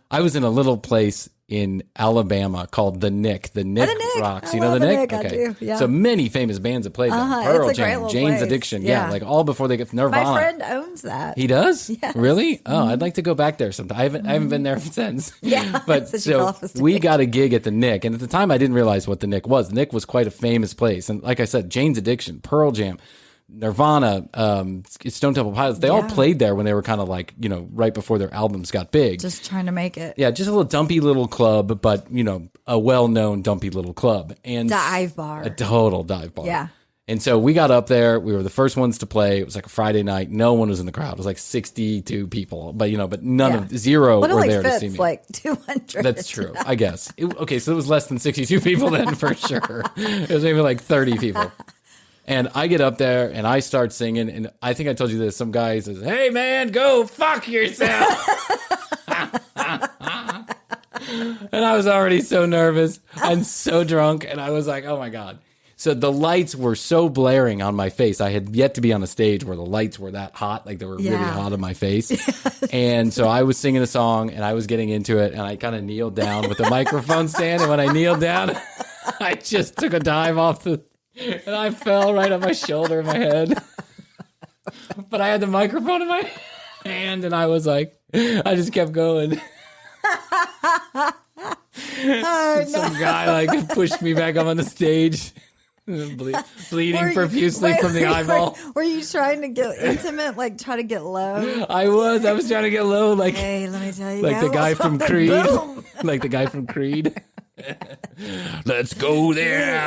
[SPEAKER 6] I was in a little place in Alabama called The Nick. The Nick rocks. You know The Nick?
[SPEAKER 7] Okay. I do, yeah.
[SPEAKER 6] So many famous bands have played them. Pearl Jam, Jane's
[SPEAKER 7] place.
[SPEAKER 6] Addiction. Yeah, like all before they get Nirvana.
[SPEAKER 7] My friend owns that.
[SPEAKER 6] He does?
[SPEAKER 7] Yes.
[SPEAKER 6] Really? Oh, I'd like to go back there sometime. I haven't been there since.
[SPEAKER 7] Yeah.
[SPEAKER 6] But so we got a gig at the Nick, and at the time I didn't realize what the Nick was. The Nick was quite a famous place. And like I said, Jane's Addiction, Pearl Jam, Nirvana, Stone Temple Pilots, they all played there when they were kind of like, right before their albums got big.
[SPEAKER 7] Just trying to make it.
[SPEAKER 6] Yeah, just a little dumpy little club, but, a well-known dumpy little club. And
[SPEAKER 7] dive bar.
[SPEAKER 6] A total dive bar.
[SPEAKER 7] Yeah.
[SPEAKER 6] And so we got up there. We were the first ones to play. It was like a Friday night. No one was in the crowd. It was like 62 people, but zero were there to see me.
[SPEAKER 7] Like 200.
[SPEAKER 6] That's true, I guess. Okay, so it was less than 62 people then for sure. It was maybe like 30 people. And I get up there and I start singing, and I think I told you this. Some guy says, "Hey man, go fuck yourself." And I was already so nervous and so drunk, and I was like, "Oh my God." So the lights were so blaring on my face. I had yet to be on a stage where the lights were that hot, like they were really hot on my face. Yes. And so I was singing a song and I was getting into it, and I kind of kneeled down with the microphone stand. And when I kneeled down, I just took a dive and I fell right on my shoulder and my head. But I had the microphone in my hand, and I was like, I just kept going. Some guy pushed me back up on the stage, bleeding profusely from the eyeball.
[SPEAKER 7] Were you trying to get intimate, try to get low?
[SPEAKER 6] I was trying to get low,
[SPEAKER 7] hey, let me tell you,
[SPEAKER 6] like the guy from Creed, like the guy from Creed. Let's go there.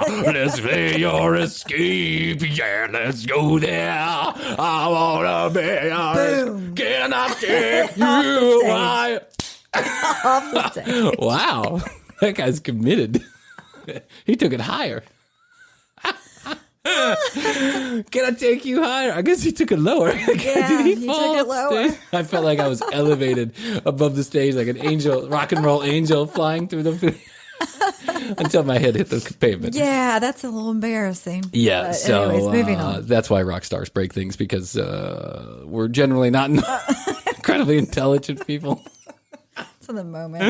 [SPEAKER 6] Let's play your escape. Yeah, let's go there. I wanna be yours. Can I take you away?
[SPEAKER 7] Off the stage.
[SPEAKER 6] Wow, that guy's committed. He took it higher. Can I take you higher? I guess he took it lower.
[SPEAKER 7] Yeah, he took it lower.
[SPEAKER 6] I felt like I was elevated above the stage like an angel, rock and roll angel flying through the until my head hit the pavement.
[SPEAKER 7] Yeah, that's a little embarrassing.
[SPEAKER 6] Yeah,
[SPEAKER 7] but
[SPEAKER 6] so
[SPEAKER 7] anyways, moving on.
[SPEAKER 6] That's why rock stars break things, because we're generally not incredibly intelligent people.
[SPEAKER 7] To the moment.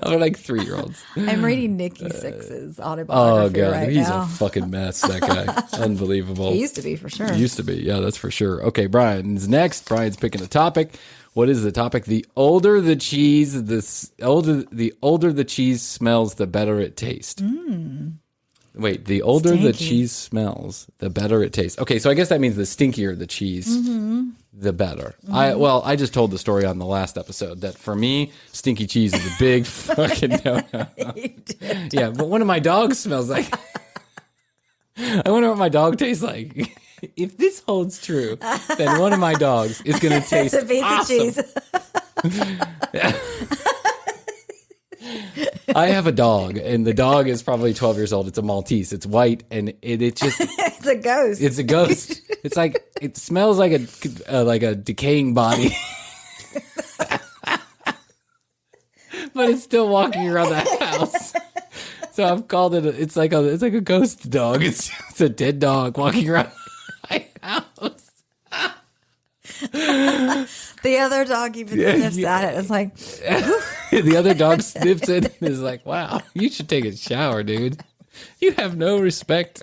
[SPEAKER 6] We're like 3-year-olds.
[SPEAKER 7] I'm reading Nikki Sixx's autobiography right
[SPEAKER 6] he's
[SPEAKER 7] now.
[SPEAKER 6] a fucking mess, that guy. Unbelievable.
[SPEAKER 7] He used to be, for sure.
[SPEAKER 6] He used to be, yeah, that's for sure. Okay, Brian's next. Brian's picking a topic. What is the topic? The older the cheese, the older the cheese smells, the better it tastes. Wait, the older the cheese smells, the better it tastes. Okay, so I guess that means the stinkier the cheese, the better. I just told the story on the last episode that for me, stinky cheese is a big fucking no-no.
[SPEAKER 7] You did.
[SPEAKER 6] Yeah, but one of my dogs smells like... I wonder what my dog tastes like. If this holds true, then one of my dogs is going to taste
[SPEAKER 7] a piece
[SPEAKER 6] awesome.
[SPEAKER 7] of cheese.
[SPEAKER 6] I have a dog, and the dog is probably 12 years old. It's a Maltese. It's white, and it just...
[SPEAKER 7] It's a ghost.
[SPEAKER 6] It's a ghost. It's like... It smells like a decaying body. But it's still walking around the house. So I've called it. It's like a ghost dog. It's a dead dog walking around my house.
[SPEAKER 7] The other dog even sniffs at it. It's like
[SPEAKER 6] the other dog sniffs it and is like, "Wow, you should take a shower, dude. You have no respect.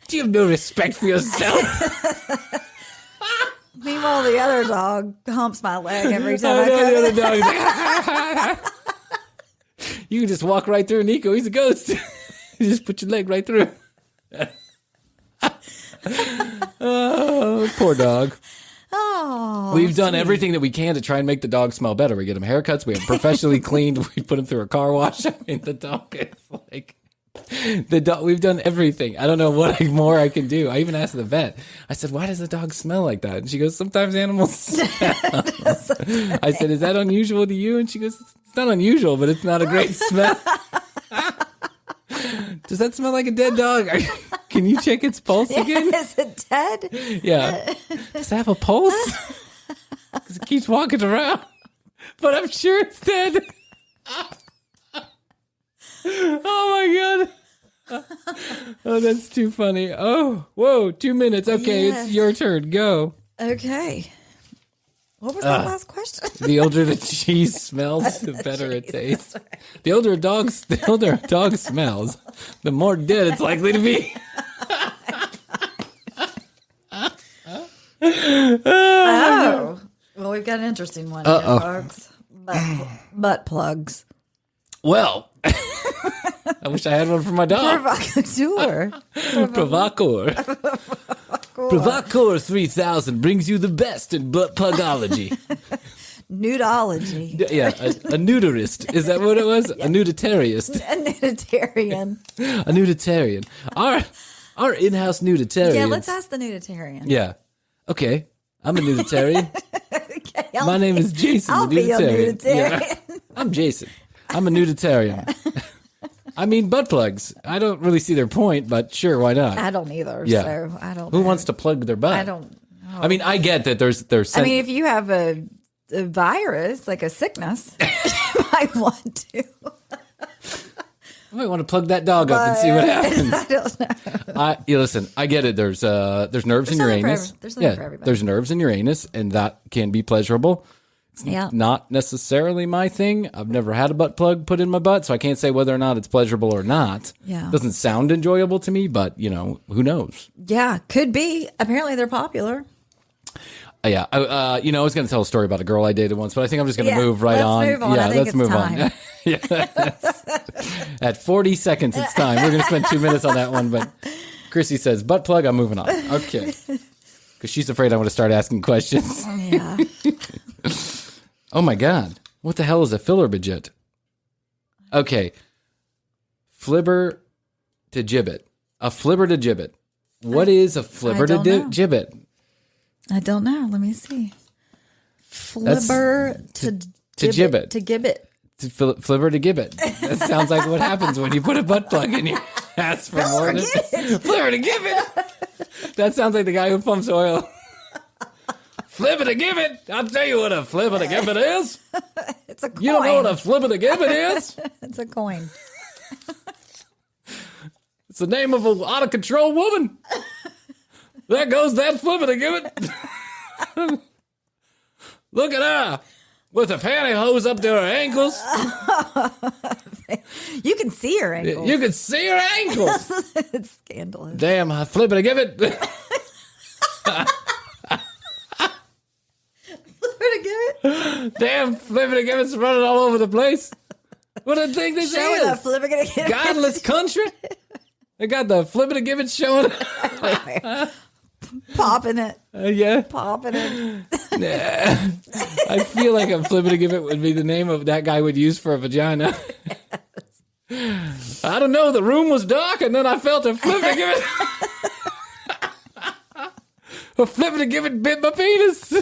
[SPEAKER 6] Do you have no respect for yourself?"
[SPEAKER 7] Meanwhile, the other dog humps my leg every time I
[SPEAKER 6] know,
[SPEAKER 7] come.
[SPEAKER 6] the other dog is like, you can just walk right through Nico. He's a ghost. You just put your leg right through. Oh, poor dog.
[SPEAKER 7] Oh,
[SPEAKER 6] we've done everything that we can to try and make the dog smell better. We get him haircuts. We have him professionally cleaned. We put him through a car wash. I mean, the dog is like... The dog. We've done everything. I don't know what more I can do. I even asked the vet. I said, "Why does the dog smell like that?" And she goes, "Sometimes animals smell." I said, "Is that unusual to you?" And she goes, "It's not unusual, but it's not a great smell." Does that smell like a dead dog? Can you check its pulse again?
[SPEAKER 7] Is it dead?
[SPEAKER 6] Yeah. Does it have a pulse? Because it keeps walking around. But I'm sure it's dead. Oh my god. Oh, that's too funny. Oh, whoa, 2 minutes. Okay,
[SPEAKER 7] Yes.
[SPEAKER 6] It's your turn. Go.
[SPEAKER 7] Okay. What was that last question?
[SPEAKER 6] The older the cheese smells, the better it tastes. The older a dog smells, the more dead it's likely to be.
[SPEAKER 7] Oh. Well, we've got an interesting one here, folks. Butt plugs.
[SPEAKER 6] Well, I wish I had one for my dog.
[SPEAKER 7] Provocateur.
[SPEAKER 6] Provocateur 3000 brings you the best in butt plugology.
[SPEAKER 7] Nudology.
[SPEAKER 6] Yeah, a nudist. Is that what it was? Yeah. A nuditariist.
[SPEAKER 7] A nuditarian.
[SPEAKER 6] A nuditarian. Our in-house nuditarian.
[SPEAKER 7] Yeah, let's ask the nuditarian.
[SPEAKER 6] Yeah. Okay. I'm a nuditarian.
[SPEAKER 7] Okay,
[SPEAKER 6] My name is Jason,
[SPEAKER 7] I'll
[SPEAKER 6] the
[SPEAKER 7] be a
[SPEAKER 6] nuditarian.
[SPEAKER 7] nuditarian.
[SPEAKER 6] Yeah. I'm Jason. I'm a nuditarian. I mean, butt plugs. I don't really see their point, but sure, why not?
[SPEAKER 7] I don't either.
[SPEAKER 6] Yeah.
[SPEAKER 7] So I don't.
[SPEAKER 6] Who
[SPEAKER 7] know.
[SPEAKER 6] wants to plug their butt?
[SPEAKER 7] I don't know.
[SPEAKER 6] I mean, I get that there's.
[SPEAKER 7] I mean, if you have a virus, like a sickness, you might want to.
[SPEAKER 6] I might want to plug that dog up and see what happens.
[SPEAKER 7] I don't know.
[SPEAKER 6] Listen, I get it. There's nerves in your anus.
[SPEAKER 7] There's something for everybody.
[SPEAKER 6] There's nerves in your anus, and that can be pleasurable. It's not necessarily my thing. I've never had a butt plug put in my butt, so I can't say whether or not it's pleasurable or not.
[SPEAKER 7] Yeah.
[SPEAKER 6] It doesn't sound enjoyable to me, but, who knows?
[SPEAKER 7] Yeah, could be. Apparently they're popular.
[SPEAKER 6] Yeah. I was going to tell a story about a girl I dated once, but I think I'm just going to move right on.
[SPEAKER 7] Move on.
[SPEAKER 6] Yeah,
[SPEAKER 7] I think
[SPEAKER 6] let's
[SPEAKER 7] it's
[SPEAKER 6] move
[SPEAKER 7] time.
[SPEAKER 6] on. Yeah. At 40 seconds, it's time. We're going to spend 2 minutes on that one, but Krissy says, butt plug, I'm moving on. Okay. Because she's afraid I'm going to start asking questions.
[SPEAKER 7] Yeah.
[SPEAKER 6] Oh my God. What the hell is a filler budget? Okay. Flibber to gibbet. A flibber to gibbet. What is a flibber to gibbet?
[SPEAKER 7] I don't know. Let me see. Flibber to gibbet. To gibbet.
[SPEAKER 6] Flibber to gibbet. That sounds like what happens when you put a butt plug in your ass for more than flibber to gibbet. That sounds like the guy who pumps oil. Flibber to gibbet. I'll tell you what a flibber to gibbet is.
[SPEAKER 7] It's a coin.
[SPEAKER 6] You don't know what a flibber to gibbet is?
[SPEAKER 7] It's a coin.
[SPEAKER 6] It's the name of an out of control woman. There goes that flibber to gibbet. Look at her with her pantyhose up to her ankles.
[SPEAKER 7] You can see her ankles.
[SPEAKER 6] You can see her ankles.
[SPEAKER 7] It's scandalous.
[SPEAKER 6] Damn, I flibber to gibbet. Damn, flibber to gibbet's running all over the place. What do you think this is? Godless country. They got the flibber to gibbet showing.
[SPEAKER 7] Popping it.
[SPEAKER 6] Yeah.
[SPEAKER 7] Popping it.
[SPEAKER 6] I feel like I'm flipping to give it would be the name of that guy would use for a vagina. Yes. I don't know. The room was dark, and then I felt a flip to give it. A flip to give it bit my penis.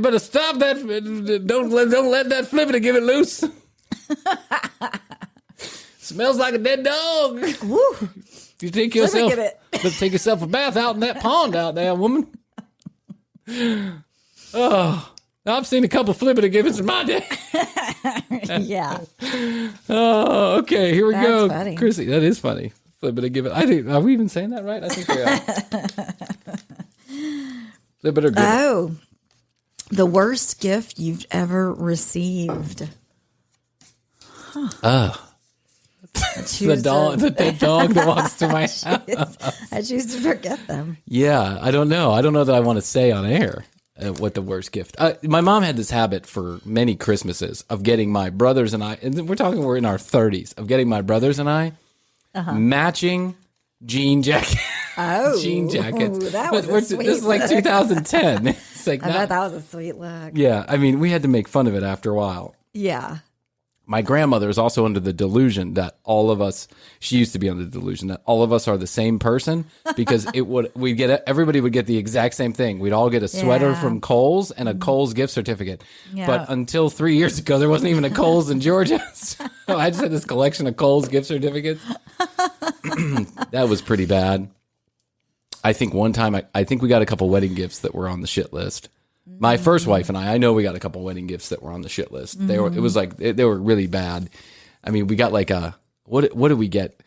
[SPEAKER 6] Better stop that. Don't let that flip to give it loose. Smells like a dead dog.
[SPEAKER 7] Woo.
[SPEAKER 6] You take yourself a bath out in that pond out there, woman. Oh, I've seen a couple flippity gibbons in my day.
[SPEAKER 7] Yeah.
[SPEAKER 6] Oh, okay. Here we go.
[SPEAKER 7] Funny.
[SPEAKER 6] Krissy, that is funny. Flippity gibbon. I think, are we even saying that right? I think we are. Flippity gibbon.
[SPEAKER 7] Oh, the worst gift you've ever received.
[SPEAKER 6] Huh. The dead dog that walks to my house.
[SPEAKER 7] I choose to forget them.
[SPEAKER 6] Yeah, I don't know. I don't know that I want to say on air what the worst gift. My mom had this habit for many Christmases of getting my brothers and I, and we're in our 30s, of getting my brothers and I matching jean jackets.
[SPEAKER 7] Oh,
[SPEAKER 6] jean jackets.
[SPEAKER 7] That was a sweet
[SPEAKER 6] This is like 2010. It's like
[SPEAKER 7] I bet that was a sweet look.
[SPEAKER 6] Yeah, I mean, we had to make fun of it after a while.
[SPEAKER 7] Yeah.
[SPEAKER 6] My grandmother is also under the delusion that all of us, she used to be under the delusion that all of us are the same person because everybody would get the exact same thing. We'd all get a sweater from Kohl's and a Kohl's gift certificate. Yeah. But until 3 years ago, there wasn't even a Kohl's in Georgia. So I just had this collection of Kohl's gift certificates. That was pretty bad. I think one time, I think we got a couple wedding gifts that were on the shit list. My first wife and I know we got a couple wedding gifts that were on the shit list. They were really bad. I mean, we got like what did we get?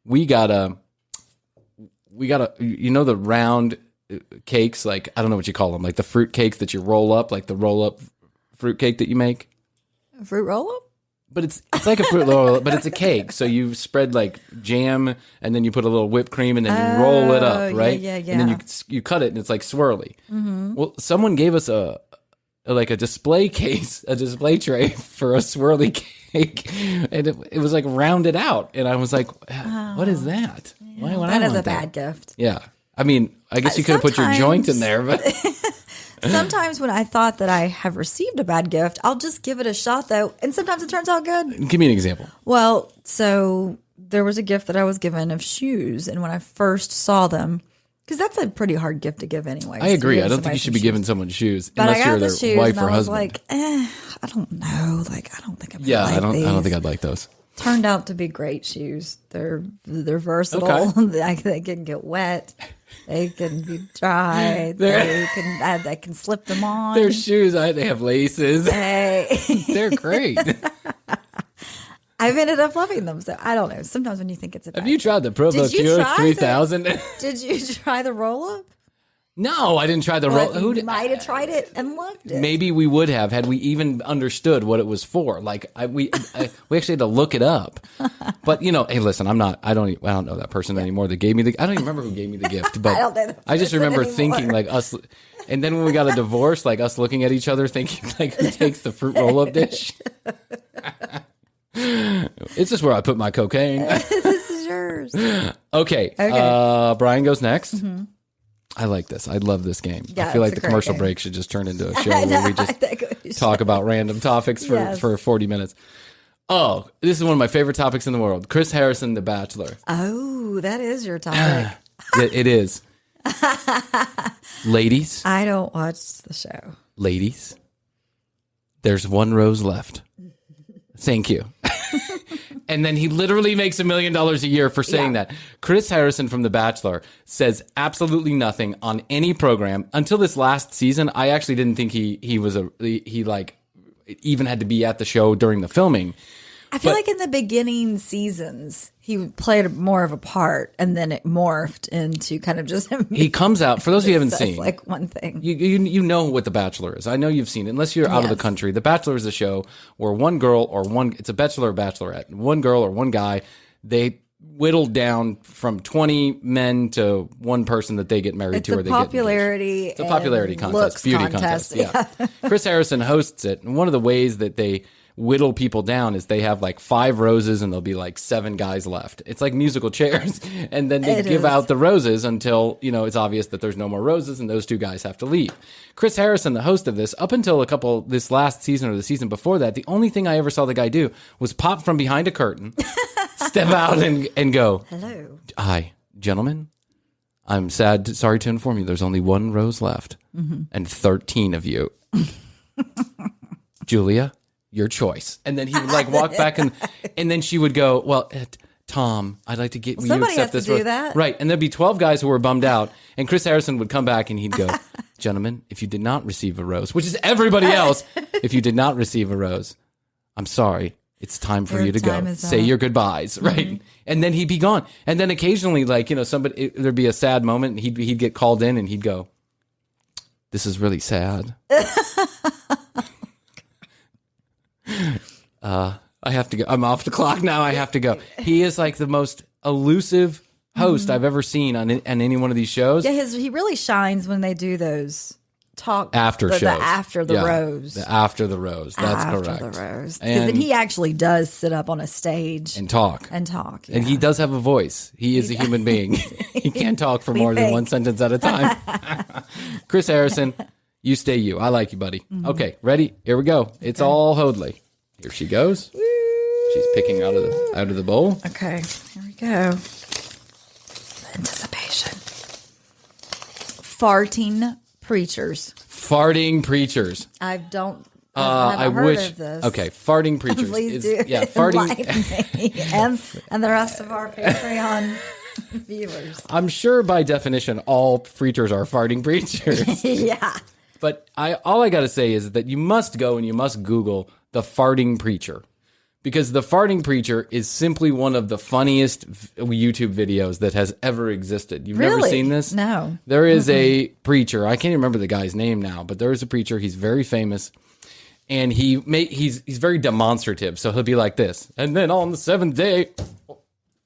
[SPEAKER 6] We got a you know, the round cakes, like, I don't know what you call them, like the fruit cakes that you roll up, like the roll up fruit cake that you make.
[SPEAKER 7] A fruit roll up?
[SPEAKER 6] But it's like a fruit roll up, but it's a cake. So you spread like jam and then you put a little whipped cream and then you roll it up, right?
[SPEAKER 7] Yeah.
[SPEAKER 6] And then you cut it and it's like swirly. Mm-hmm. Well, someone gave us a display case, a display tray for a swirly cake, and it was like rounded out. And I was like, what is that?
[SPEAKER 7] Yeah. Why would I want that? That is a bad gift.
[SPEAKER 6] Yeah. I mean, I guess you could have put your joint in there, but...
[SPEAKER 7] Sometimes when I thought that I have received a bad gift, I'll just give it a shot, though. And sometimes it turns out good.
[SPEAKER 6] Give me an example.
[SPEAKER 7] Well, so there was a gift that I was given of shoes. And when I first saw them, because that's a pretty hard gift to give anyway.
[SPEAKER 6] I agree. I don't think you should be giving someone shoes unless you're their wife or husband. I was like,
[SPEAKER 7] I don't know. Like, I don't think
[SPEAKER 6] I don't think I'd like those.
[SPEAKER 7] Turned out to be great shoes. They're versatile. Okay. They can get wet. They can be dry. They can slip them on.
[SPEAKER 6] Their shoes, they have laces.
[SPEAKER 7] Hey.
[SPEAKER 6] They're great.
[SPEAKER 7] I've ended up loving them. So I don't know. Sometimes when you think it's a bad
[SPEAKER 6] Have you tried the Provo Pure 3000?
[SPEAKER 7] Did you try the roll-up?
[SPEAKER 6] No, I didn't try the roll.
[SPEAKER 7] You might have tried it and loved it.
[SPEAKER 6] Maybe we would have had we even understood what it was for. Like we actually had to look it up. But hey, listen, I don't know that person anymore that gave me I don't even remember who gave me the gift. But I just remember thinking like us. And then when we got a divorce, like us looking at each other, thinking like, who takes the fruit roll-up dish? It's just where I put my cocaine.
[SPEAKER 7] This is yours.
[SPEAKER 6] Okay. Bryan goes next. Mm-hmm. I like this. I love this game.
[SPEAKER 7] Yeah,
[SPEAKER 6] I feel like the commercial break should just turn into a show where we just talk about random topics for 40 minutes. Oh, this is one of my favorite topics in the world. Chris Harrison, The Bachelor.
[SPEAKER 7] Oh, that is your topic.
[SPEAKER 6] It is. Ladies.
[SPEAKER 7] I don't watch the show.
[SPEAKER 6] Ladies, there's one rose left. Thank you. And then he literally makes $1 million a year for saying that. Chris Harrison from The Bachelor says absolutely nothing on any program until this last season. I actually didn't think he even had to be at the show during the filming.
[SPEAKER 7] I feel like in the beginning seasons, he played more of a part, and then it morphed into kind of just him.
[SPEAKER 6] He comes out, for those of you who haven't seen,
[SPEAKER 7] like one thing.
[SPEAKER 6] You know what The Bachelor is. I know you've seen it, unless you're out of the country. The Bachelor is a show where one girl it's a bachelor or bachelorette. One girl or one guy, they whittled down from 20 men to one person that they get married to or they get engaged. It's a popularity contest, beauty contest. Yeah. Chris Harrison hosts it, and one of the ways that whittle people down is they have like 5 roses and there'll be like 7 guys left. It's like musical chairs. And then they give out the roses until, it's obvious that there's no more roses and those 2 guys have to leave. Chris Harrison, the host of this, up until this last season or the season before that, the only thing I ever saw the guy do was pop from behind a curtain, step out and go, "Hello. Hi, gentlemen. I'm sorry to inform you, there's only 1 rose left and 13 of you. Julia, your choice." And then he would like walk back and then she would go, "Well, Tom, I'd like to get you
[SPEAKER 7] somebody
[SPEAKER 6] accept
[SPEAKER 7] has
[SPEAKER 6] this
[SPEAKER 7] to do that.
[SPEAKER 6] Right. And there'd be 12 guys who were bummed out. And Chris Harrison would come back and he'd go, "Gentlemen, if you did not receive a rose," which is everybody else, "if you did not receive a rose, I'm sorry. It's time for you to go. Say your goodbyes," right? And then he'd be gone. And then occasionally, like, there'd be a sad moment. And he'd get called in and he'd go, "This is really sad. I have to go. I'm off the clock now. I have to go." He is like the most elusive host I've ever seen on any one of these shows.
[SPEAKER 7] Yeah, he really shines when they do those talk
[SPEAKER 6] after shows.
[SPEAKER 7] After the rose.
[SPEAKER 6] After the rose. That's correct.
[SPEAKER 7] After the rose. Because then he actually does sit up on a stage
[SPEAKER 6] and talk.
[SPEAKER 7] Yeah.
[SPEAKER 6] And he does have a voice. He is a human being. He can't talk for more than 1 sentence at a time. Chris Harrison, you stay you. I like you, buddy. Okay, ready? Here we go. It's all Hoadley. Here she goes. She's picking out of the bowl.
[SPEAKER 7] Okay, here we go. Anticipation. Farting preachers. I
[SPEAKER 6] wish.
[SPEAKER 7] Heard of this.
[SPEAKER 6] Okay, farting preachers.
[SPEAKER 7] Please do.
[SPEAKER 6] Yeah, farting.
[SPEAKER 7] and the rest of our Patreon viewers.
[SPEAKER 6] I'm sure by definition all preachers are farting preachers.
[SPEAKER 7] Yeah.
[SPEAKER 6] But all I got to say is that you must go and you must Google the farting preacher. Because the farting preacher is simply one of the funniest YouTube videos that has ever existed. You've never seen this?
[SPEAKER 7] No.
[SPEAKER 6] There is a preacher. I can't even remember the guy's name now, but there is a preacher. He's very famous. And he's very demonstrative. So he'll be like this. "And then on the 7th day,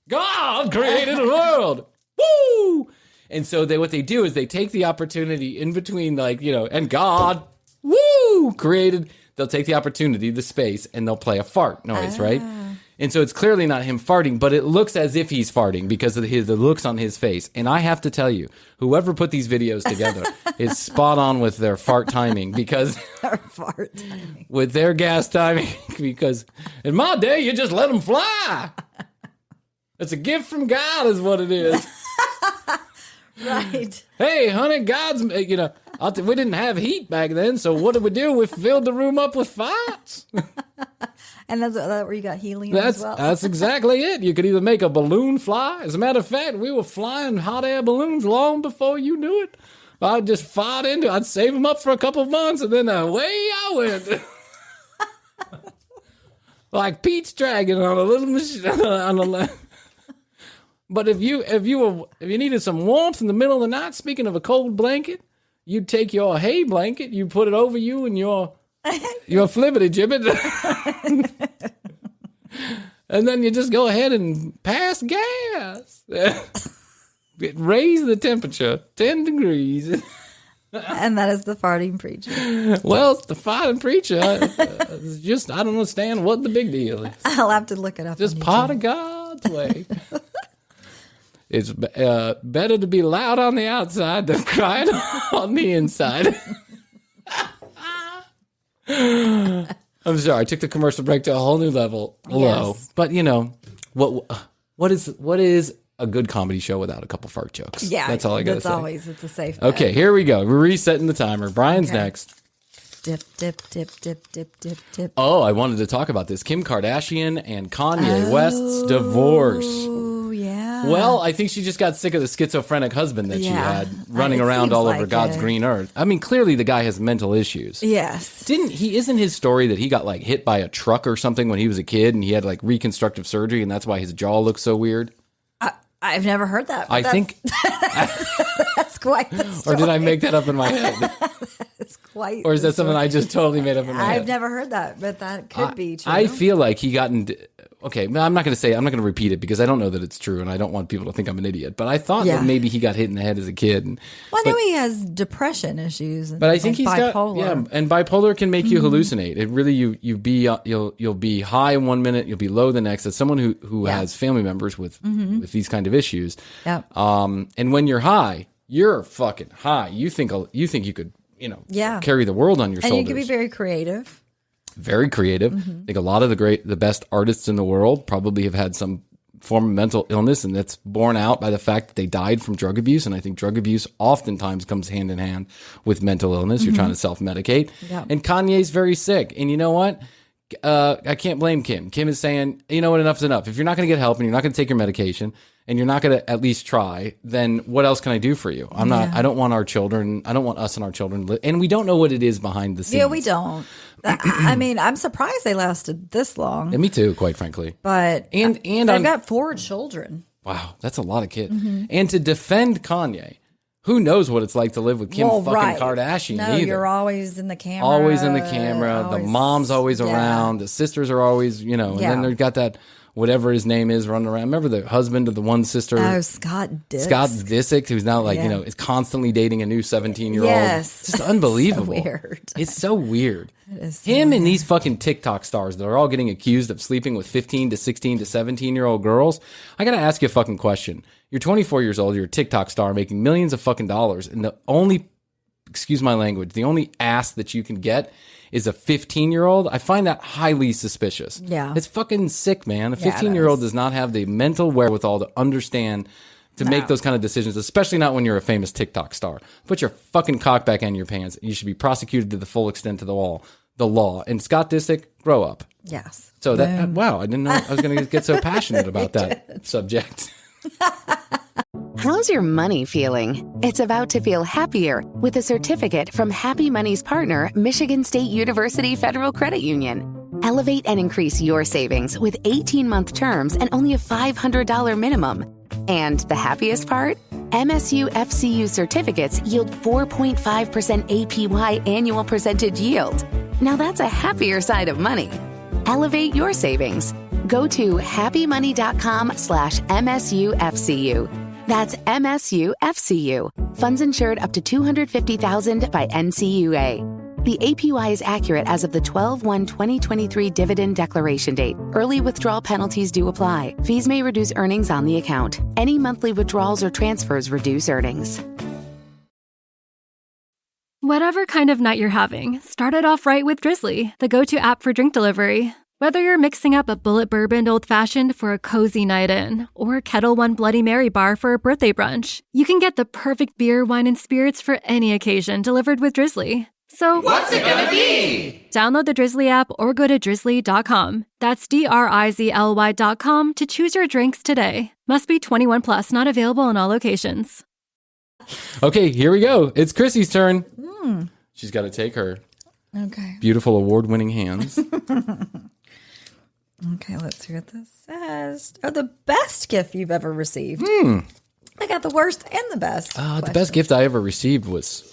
[SPEAKER 6] God created the world. Woo!" And so what they do is they take the opportunity in between, and God, woo, created. They'll take the opportunity, the space, and they'll play a fart noise, right? And so it's clearly not him farting, but it looks as if he's farting because of the looks on his face. And I have to tell you, whoever put these videos together is spot on with their fart timing because with their gas timing, because in my day, you just let them fly. It's a gift from God is what it is.
[SPEAKER 7] Right.
[SPEAKER 6] Hey, honey, God's, we didn't have heat back then, so what did we do? We filled the room up with farts.
[SPEAKER 7] And that's where you got helium as well.
[SPEAKER 6] That's exactly it. You could either make a balloon fly. As a matter of fact, we were flying hot air balloons long before you knew it. I'd just fart into it. I'd save them up for a couple of months, and then away I went. Like Pete's Dragon on a little machine. But if you needed some warmth in the middle of the night, speaking of a cold blanket, you'd take your hay blanket, you put it over you and your flippity gibbet, and then you just go ahead and pass gas. Raise the temperature 10 degrees.
[SPEAKER 7] And that is the farting preacher.
[SPEAKER 6] Well, it's the farting preacher. It's just, I don't understand what the big deal is.
[SPEAKER 7] I'll have to look it up.
[SPEAKER 6] Just part of God's way. It's better to be loud on the outside than quiet on the inside. I'm sorry, I took the commercial break to a whole new level. Hello. Yes. But what is a good comedy show without a couple fart jokes?
[SPEAKER 7] Yeah.
[SPEAKER 6] That's all I got to say.
[SPEAKER 7] It's a safe bet.
[SPEAKER 6] Okay, here we go. We're resetting the timer. Brian's next.
[SPEAKER 7] Dip, dip, dip, dip, dip, dip, dip.
[SPEAKER 6] Oh, I wanted to talk about this. Kim Kardashian and Kanye West's divorce.
[SPEAKER 7] Oh, yeah.
[SPEAKER 6] Well, I think she just got sick of the schizophrenic husband that she had running around all over God's green earth. I mean, clearly the guy has mental issues.
[SPEAKER 7] Yes.
[SPEAKER 6] Isn't his story that he got like hit by a truck or something when he was a kid and he had like reconstructive surgery and that's why his jaw looks so weird?
[SPEAKER 7] I've never heard that.
[SPEAKER 6] I think
[SPEAKER 7] that's quite the story.
[SPEAKER 6] Or did I make that up in my head?
[SPEAKER 7] That's quite quite.
[SPEAKER 6] Or is that something I just totally made up in my head?
[SPEAKER 7] I've never heard that, but that could be true.
[SPEAKER 6] I feel like he got into... Okay, I'm not going to repeat it because I don't know that it's true and I don't want people to think I'm an idiot. But I thought that maybe he got hit in the head as a kid.
[SPEAKER 7] I know he has depression issues.
[SPEAKER 6] But I think he's
[SPEAKER 7] bipolar.
[SPEAKER 6] and bipolar can make you hallucinate. It really, you'll be high one minute, you'll be low the next. As someone who has family members with these kind of issues. Yeah. And when you're high, you're fucking high. You think you could, carry the world on your shoulders.
[SPEAKER 7] And you can be very creative.
[SPEAKER 6] Very creative. I think a lot of the best artists in the world probably have had some form of mental illness, and that's borne out by the fact that they died from drug abuse. And I think drug abuse oftentimes comes hand in hand with mental illness. You're trying to self-medicate. Yeah. And Kanye's very sick. And you know what? I can't blame Kim. Kim is saying, you know what, enough's enough. If you're not going to get help and you're not going to take your medication and you're not going to at least try, then what else can I do for you? I don't want us and our children, and we don't know what it is behind the scenes.
[SPEAKER 7] Yeah, we don't. I mean, I'm surprised they lasted this long.
[SPEAKER 6] Yeah, me too, quite frankly.
[SPEAKER 7] But
[SPEAKER 6] and
[SPEAKER 7] they've got 4 children.
[SPEAKER 6] Wow, that's a lot of kids. And to defend Kanye, who knows what it's like to live with Kim Kardashian either.
[SPEAKER 7] You're always in the camera.
[SPEAKER 6] Always in the camera. The mom's always around. The sisters are always, and then they've got that, whatever his name is, running around. Remember the husband of the one sister?
[SPEAKER 7] Oh, Scott Disick.
[SPEAKER 6] Scott Disick, who's now is constantly dating a new 17-year-old.
[SPEAKER 7] Yes.
[SPEAKER 6] It's just unbelievable.
[SPEAKER 7] So weird.
[SPEAKER 6] It's so weird.
[SPEAKER 7] It is so
[SPEAKER 6] Him
[SPEAKER 7] weird.
[SPEAKER 6] and these fucking TikTok stars that are all getting accused of sleeping with 15 to 16 to 17-year-old girls. I got to ask you a fucking question. You're 24 years old. You're a TikTok star making millions of fucking dollars. And the only, excuse my language, the only ass that you can get is a 15-year-old. I find that highly suspicious.
[SPEAKER 7] Yeah.
[SPEAKER 6] It's fucking sick, man. A 15-year-old does not have the mental wherewithal to understand to make those kind of decisions, especially not when you're a famous TikTok star. Put your fucking cock back in your pants. You should be prosecuted to the full extent of the law. And Scott Disick, grow up.
[SPEAKER 7] Yes.
[SPEAKER 6] So wow, I didn't know I was going to get so passionate about that subject.
[SPEAKER 8] How's your money feeling? It's about to feel happier with a certificate from Happy Money's partner, Michigan State University Federal Credit Union. Elevate and increase your savings with 18-month terms and only a $500 minimum. And the happiest part? MSU FCU certificates yield 4.5% APY annual percentage yield. Now that's a happier side of money. Elevate your savings. Go to happymoney.com/MSUFCU. That's MSUFCU. Funds insured up to $250,000 by NCUA. The APY is accurate as of the 12/1/2023 dividend declaration date. Early withdrawal penalties do apply. Fees may reduce earnings on the account. Any monthly withdrawals or transfers reduce earnings.
[SPEAKER 1] Whatever kind of night you're having, start it off right with Drizzly, the go-to app for drink delivery. Whether you're mixing up a bullet bourbon old-fashioned for a cozy night in, or Kettle One Bloody Mary bar for a birthday brunch, you can get the perfect beer, wine, and spirits for any occasion delivered with Drizzly. So,
[SPEAKER 2] what's it gonna be?
[SPEAKER 1] Download the Drizzly app or go to drizzly.com. That's DRIZLY.com to choose your drinks today. Must be 21 plus, not available in all locations.
[SPEAKER 6] Okay, here we go. It's Krissy's turn. She's got to take her beautiful award-winning hands.
[SPEAKER 7] Okay, let's see what this says. Oh, the best gift you've ever received. I got the worst and the best.
[SPEAKER 6] The best gift I ever received was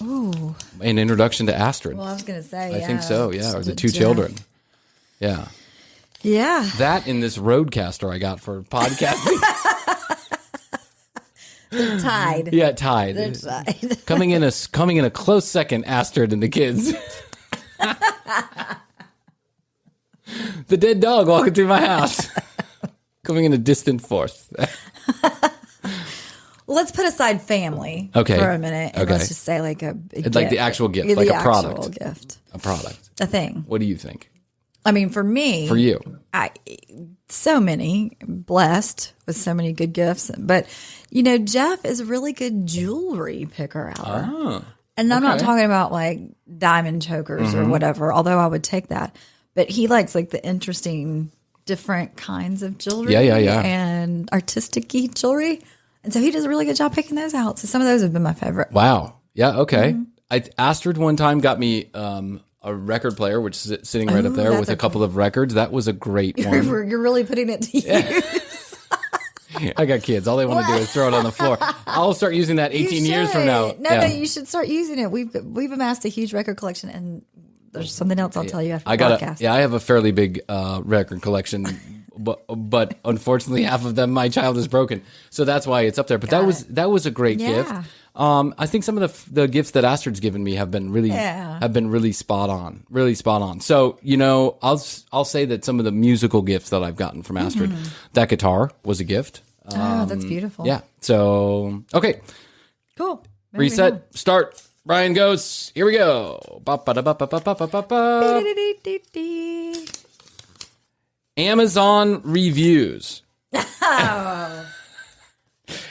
[SPEAKER 6] an introduction to Astrid.
[SPEAKER 7] Well, I was going to say,
[SPEAKER 6] I think so, yeah. Or the 2 children. Yeah.
[SPEAKER 7] Yeah.
[SPEAKER 6] That and this Roadcaster I got for podcasting.
[SPEAKER 7] They're tied.
[SPEAKER 6] Yeah, tied.
[SPEAKER 7] They're tied.
[SPEAKER 6] coming in a close second, Astrid and the kids. The dead dog walking through my house. Coming in a distant fourth.
[SPEAKER 7] Let's put aside family for a minute. And let's just say like a gift.
[SPEAKER 6] Like the actual gift, like a product.
[SPEAKER 7] Actual gift.
[SPEAKER 6] A product.
[SPEAKER 7] A thing.
[SPEAKER 6] What do you think?
[SPEAKER 7] I mean, for me.
[SPEAKER 6] For you.
[SPEAKER 7] So many, blessed with so many good gifts. But, Jeff is a really good jewelry picker-outer.
[SPEAKER 6] Oh.
[SPEAKER 7] And I'm not talking about like diamond chokers or whatever, although I would take that. But he likes like the interesting, different kinds of jewelry.
[SPEAKER 6] Yeah.
[SPEAKER 7] And artistic-y jewelry. And so he does a really good job picking those out. So some of those have been my favorite.
[SPEAKER 6] Wow. Yeah, okay. Astrid one time got me a record player, which is sitting right up there with a couple of records. That was a great one.
[SPEAKER 7] You're really putting it to use.
[SPEAKER 6] I got kids. All they want to do is throw it on the floor. I'll start using that 18 years from now.
[SPEAKER 7] No, you should start using it. We've amassed a huge record collection, and there's something else I'll tell you after the podcast.
[SPEAKER 6] I have a fairly big record collection, but unfortunately, half of them my child has broken, so that's why it's up there. But that was a great gift. I think some of the gifts that Astrid's given me have been really spot on. So I'll say that some of the musical gifts that I've gotten from Astrid, that guitar was a gift.
[SPEAKER 7] That's beautiful.
[SPEAKER 6] Yeah. So okay,
[SPEAKER 7] cool.
[SPEAKER 6] Reset. Start. Bryan goes. Here we go. Amazon reviews.
[SPEAKER 7] I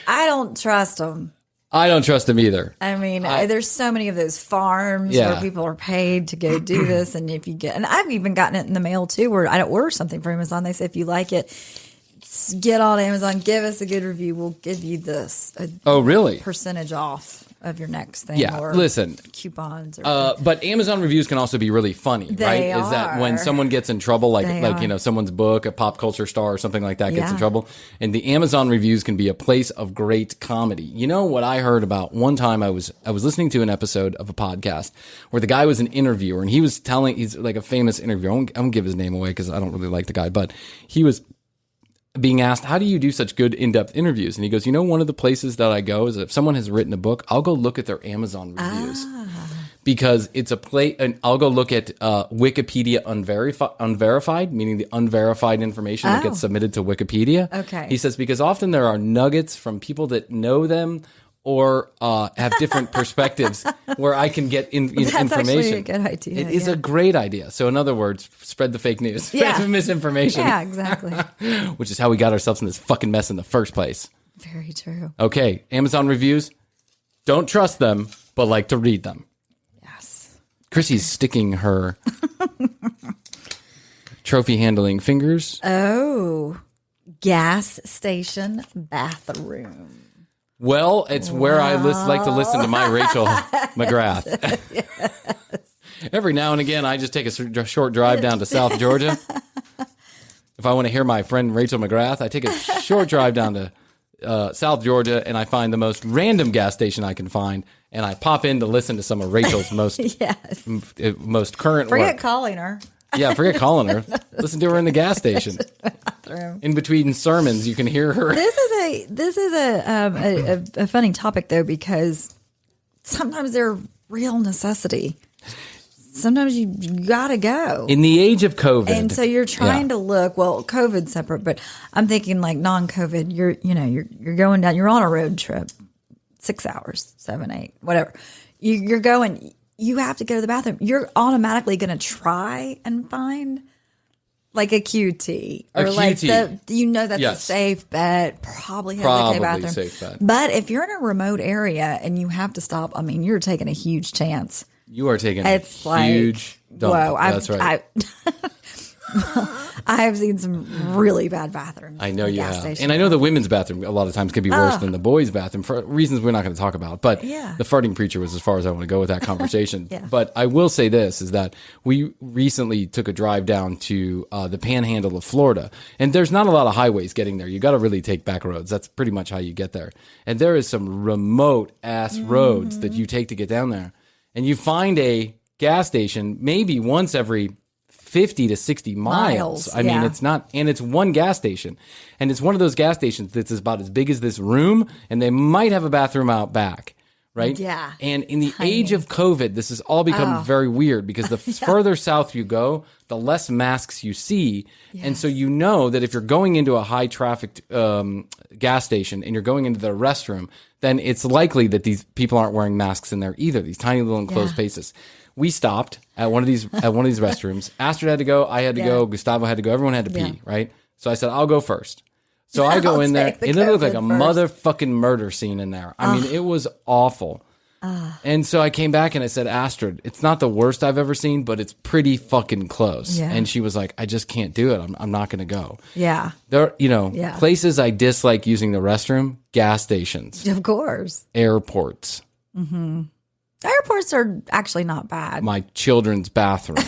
[SPEAKER 7] don't trust them.
[SPEAKER 6] I don't trust them either.
[SPEAKER 7] I mean, there's so many of those farms where people are paid to go do this, and if you get, and I've even gotten it in the mail too, where I don't order something from Amazon. They say if you like it, get on Amazon, give us a good review. We'll give you this.
[SPEAKER 6] Really?
[SPEAKER 7] Percentage off of your next thing.
[SPEAKER 6] Yeah,
[SPEAKER 7] or
[SPEAKER 6] listen.
[SPEAKER 7] Coupons. Or
[SPEAKER 6] but Amazon reviews can also be really funny, right? Is that when someone gets in trouble, like someone's book, a pop culture star or something like that gets in trouble, and the Amazon reviews can be a place of great comedy. You know what I heard about one time? I was listening to an episode of a podcast where the guy was an interviewer, and he's like a famous interviewer. I won't give his name away because I don't really like the guy, but he was being asked, how do you do such good in-depth interviews? And he goes, one of the places that I go is if someone has written a book, I'll go look at their Amazon reviews because it's a place, and I'll go look at Wikipedia unverified, meaning the unverified information that gets submitted to Wikipedia.
[SPEAKER 7] Okay.
[SPEAKER 6] He says, because often there are nuggets from people that know them or have different perspectives where I can get information.
[SPEAKER 7] That's actually a good idea.
[SPEAKER 6] It is a great idea. So in other words, spread the fake news, spread the misinformation.
[SPEAKER 7] Yeah, exactly.
[SPEAKER 6] Which is how we got ourselves in this fucking mess in the first place.
[SPEAKER 7] Very true.
[SPEAKER 6] Okay, Amazon reviews. Don't trust them, but like to read them.
[SPEAKER 7] Yes.
[SPEAKER 6] Krissy's sticking her trophy handling fingers.
[SPEAKER 7] Oh, gas station bathroom.
[SPEAKER 6] Well, it's where I like to listen to my Rachel McGrath. Yes. Every now and again, I just take a short drive down to South Georgia. If I want to hear my friend Rachel McGrath, I take a short drive down to South Georgia, and I find the most random gas station I can find, and I pop in to listen to some of Rachel's most current work.
[SPEAKER 7] Forget calling her.
[SPEAKER 6] Yeah, forget calling her. Listen to her in the gas station. In between sermons, you can hear her.
[SPEAKER 7] This is a funny topic though, because sometimes they're real necessity. Sometimes you gotta go.
[SPEAKER 6] In the age of COVID,
[SPEAKER 7] and so you're trying to look. Well, COVID's separate, but I'm thinking like non-COVID. You're going down. You're on a road trip, 6 hours, 7, 8, whatever. You're going. You have to go to the bathroom. You're automatically going to try and find like a QT or like that's a safe bet. Probably has a bathroom.
[SPEAKER 6] Safe bet.
[SPEAKER 7] But if you're in a remote area and you have to stop, I mean, you're taking a huge chance.
[SPEAKER 6] You are taking a huge dump.
[SPEAKER 7] Whoa,
[SPEAKER 6] that's right.
[SPEAKER 7] I have seen some really bad bathrooms.
[SPEAKER 6] I know you have. And I know the women's bathroom a lot of times can be worse than the boys' bathroom for reasons we're not going to talk about. But the farting preacher was as far as I want to go with that conversation. But I will say this, is that we recently took a drive down to the panhandle of Florida. And there's not a lot of highways getting there. You got to really take back roads. That's pretty much how you get there. And there is some remote-ass roads that you take to get down there. And you find a gas station maybe once every 50 to 60 miles. I mean, it's not, and it's one gas station. And it's one of those gas stations that's about as big as this room, and they might have a bathroom out back, right?
[SPEAKER 7] Yeah.
[SPEAKER 6] And in the age of COVID, this has all become very weird because the further south you go, the less masks you see. Yes. And so you know that if you're going into a high trafficked gas station and you're going into the restroom, then it's likely that these people aren't wearing masks in there either, these tiny little enclosed spaces. We stopped at one of these restrooms. Astrid had to go. I had to go. Gustavo had to go. Everyone had to pee, right? So I said, I'll go first. So I go in there. It looked like a motherfucking murder scene in there. I mean, it was awful. And so I came back and I said, Astrid, it's not the worst I've ever seen, but it's pretty fucking close. Yeah. And she was like, I just can't do it. I'm not going to go.
[SPEAKER 7] Yeah.
[SPEAKER 6] There, places I dislike using the restroom, gas stations.
[SPEAKER 7] Of course.
[SPEAKER 6] Airports.
[SPEAKER 7] Mm-hmm. Airports are actually not bad.
[SPEAKER 6] My children's bathroom.